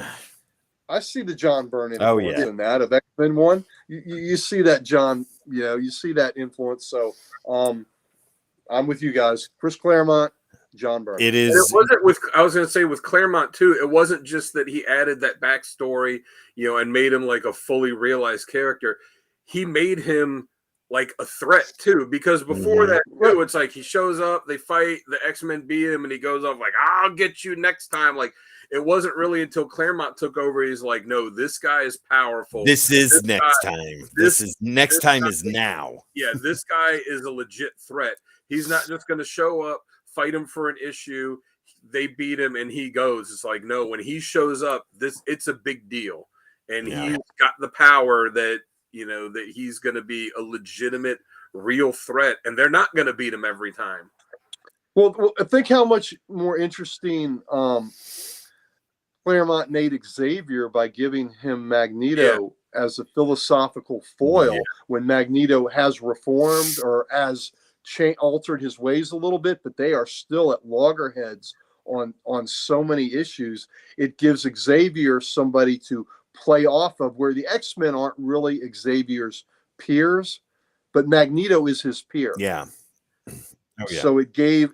I see the John Byrne influence in that of X-Men 1. You see that John, you see that influence. So I'm with you guys. Chris Claremont, John Byrne. It wasn't I was going to say with Claremont too, it wasn't just that he added that backstory, and made him like a fully realized character. He made him like a threat too, because before that too, it's like he shows up, they fight, the X-Men beat him, and he goes off like, I'll get you next time. Like, it wasn't really until Claremont took over, he's like, no, this guy is powerful. This is next time. This is next time is now. Yeah, this guy is a legit threat. He's not just going to show up, fight him for an issue, they beat him, and he goes. It's like, no, when he shows up, it's a big deal. And he's got the power that, that he's going to be a legitimate, real threat, and they're not going to beat him every time. Well, think how much more interesting Claremont made Xavier by giving him Magneto as a philosophical foil when Magneto has reformed or has altered his ways a little bit, but they are still at loggerheads on so many issues. It gives Xavier somebody to play off of, where the X-Men aren't really Xavier's peers, but Magneto is his peer. Yeah. Oh, yeah. So it gave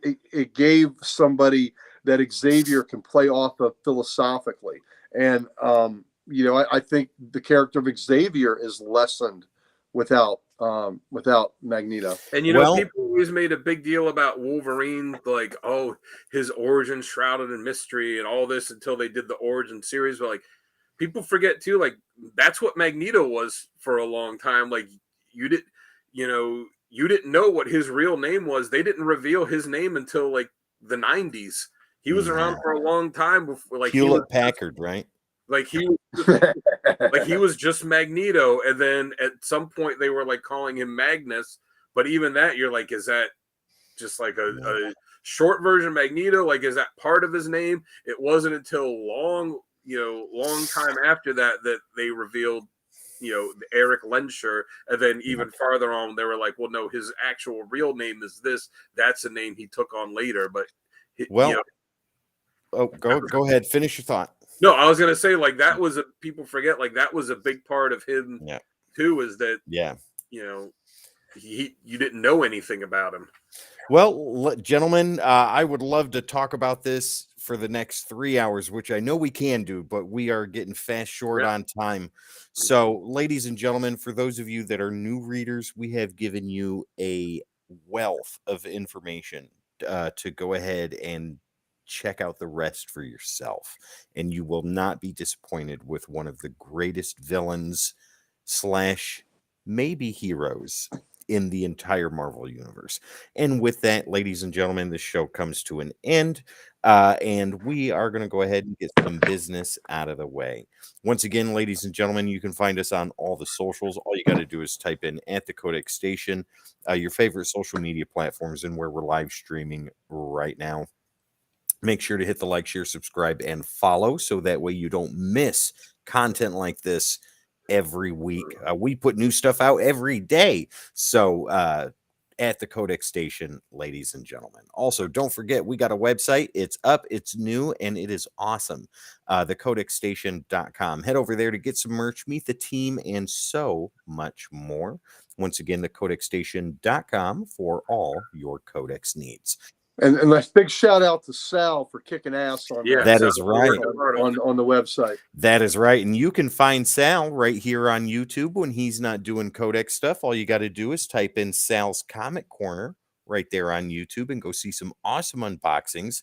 somebody that Xavier can play off of philosophically. And I think the character of Xavier is lessened without Magneto. And people always made a big deal about Wolverine, like, oh, his origin shrouded in mystery and all this until they did the origin series. But like, people forget too, like, that's what Magneto was for a long time. Like, you didn't know what his real name was. They didn't reveal his name until like the 90s. He was around for a long time before, like Hewlett Packard, right? Like he was just Magneto, and then at some point they were like calling him Magnus. But even that, you're like, is that just like a short version of Magneto? Like, is that part of his name? It wasn't until long time after that they revealed, Eric Lensher, and then even farther on, they were like, well, no, his actual real name is this. That's a name he took on later. But go ahead, finish your thought. No, I was gonna say, like, that was people forget, like, that was a big part of him too, is that you didn't know anything about him. Well, gentlemen, I would love to talk about this for the next 3 hours, which I know we can do, but we are getting fast short on time. So, ladies and gentlemen, for those of you that are new readers, we have given you a wealth of information to go ahead and check out the rest for yourself, and you will not be disappointed with one of the greatest villains / maybe heroes in the entire Marvel universe. And with that, ladies and gentlemen, the show comes to an end, and we are going to go ahead and get some business out of the way. Once again, ladies and gentlemen, you can find us on all the socials. All you got to do is type in at the Codex Station, your favorite social media platforms, and where we're live streaming right now. Make sure to hit the like, share, subscribe, and follow, so that way you don't miss content like this every week. We put new stuff out every day. So at the Codex Station, ladies and gentlemen. Also, don't forget, we got a website. It's up, it's new, and it is awesome. thecodexstation.com. Head over there to get some merch, meet the team, and so much more. Once again, thecodexstation.com for all your Codex needs. And a big shout out to Sal for kicking ass on that is right on the website. That is right. And you can find Sal right here on YouTube when he's not doing Codex stuff. All you got to do is type in Sal's Comic Corner right there on YouTube and go see some awesome unboxings,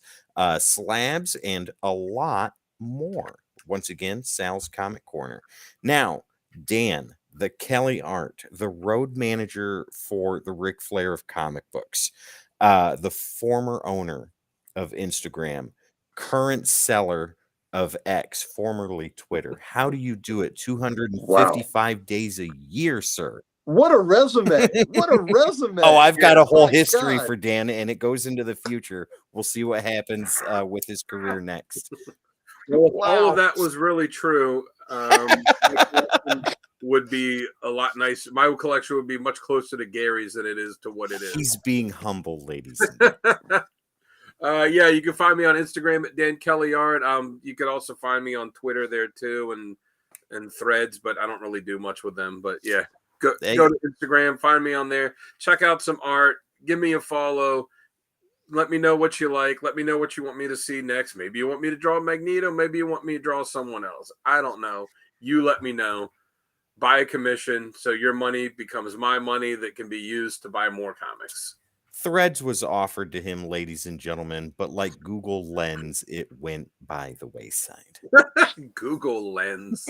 slabs, and a lot more. Once again, Sal's Comic Corner. Now, Dan, the Kelly Art, the road manager for the Ric Flair of comic books, the former owner of Instagram, current seller of X, formerly Twitter. How do you do it 255 days a year, sir? What a resume. What a resume. Oh, I've got a whole history for Dan, and it goes into the future. We'll see what happens with his career next. Well, all of that was really true. Would be a lot nicer. My collection would be much closer to Gary's than it is to what it is. He's being humble, ladies. Yeah, you can find me on Instagram at Dan Kelly Art. You can also find me on Twitter there too, and Threads, but I don't really do much with them. But yeah, go to Instagram, find me on there, check out some art, give me a follow. Let me know what you like. Let me know what you want me to see next. Maybe you want me to draw Magneto. Maybe you want me to draw someone else. I don't know. You let me know. Buy a commission, so your money becomes my money that can be used to buy more comics. Threads was offered to him, ladies and gentlemen, but like Google Lens, it went by the wayside. Google Lens.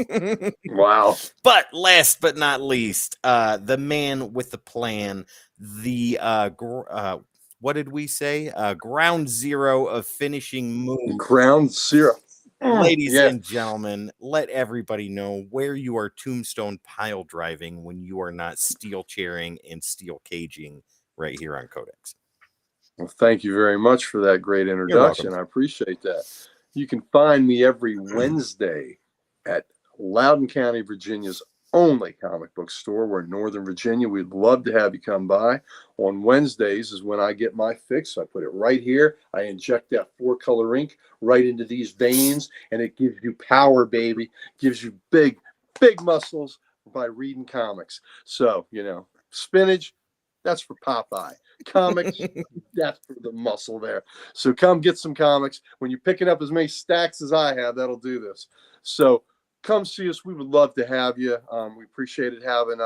Wow. But last but not least, the man with the plan, the what did we say? Ground zero of finishing move. Ground zero. Ladies and gentlemen, let everybody know where you are tombstone pile driving when you are not steel chairing and steel caging right here on Codex. Well, thank you very much for that great introduction. I appreciate that. You can find me every Wednesday at Loudoun County, Virginia's only comic book store. We're in Northern Virginia. We'd love to have you come by. On Wednesdays is when I get my fix. I put it right here. I inject that 4-color ink right into these veins, and it gives you power, baby. Gives you big muscles by reading comics. So, spinach, that's for Popeye. Comics, that's for the muscle there. So come get some comics. When you're picking up as many stacks as I have, that'll do this. So come see us. We would love to have you. We appreciated having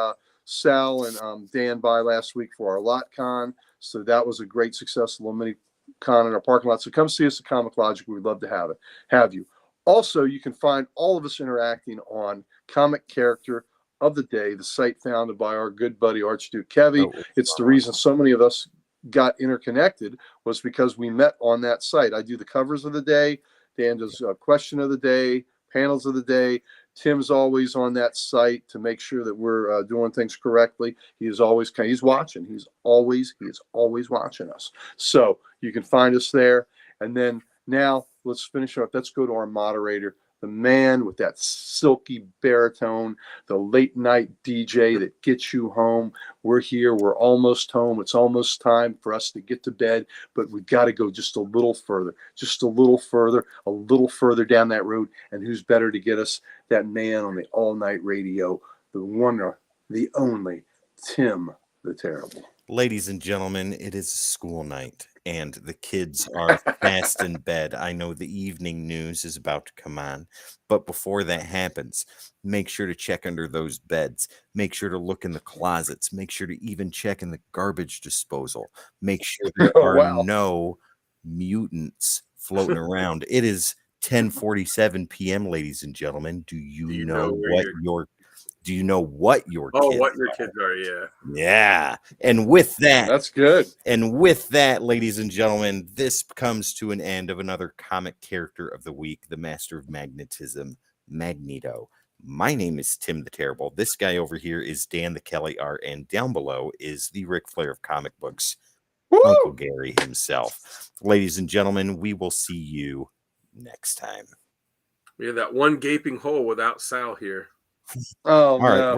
Sal and Dan by last week for our lot con. So that was a great success, a little mini con in our parking lot. So come see us at Comic Logic. We'd love to have you. Also, you can find all of us interacting on Comic Character of the Day, the site founded by our good buddy Archduke Kevy. It's the reason so many of us got interconnected was because we met on that site. I do the covers of the day. Dan does question of the day, panels of the day. Tim's always on that site to make sure that we're doing things correctly. He's watching. He is always watching us. So you can find us there. And then now let's finish up. Let's go to our moderator, the man with that silky baritone, the late night DJ that gets you home. We're here. We're almost home. It's almost time for us to get to bed, but we've got to go just a little further down that road. And who's better to get us? That man on the all-night radio, the one, the only, Tim the Terrible. Ladies and gentlemen, it is school night, and the kids are fast in bed. I know the evening news is about to come on, but before that happens, make sure to check under those beds. Make sure to look in the closets. Make sure to even check in the garbage disposal. Make sure there are no mutants floating around. It is 10:47 p.m., ladies and gentlemen. Do you know what your kids are? Yeah. And with that, that's good. And with that, ladies and gentlemen, this comes to an end of another comic character of the week, the master of magnetism, Magneto. My name is Tim the Terrible. This guy over here is Dan the Kelly Art, and down below is the Ric Flair of comic books, Uncle Gary himself. Ladies and gentlemen, we will see you next time. We have that one gaping hole without Sal here. Oh, all right.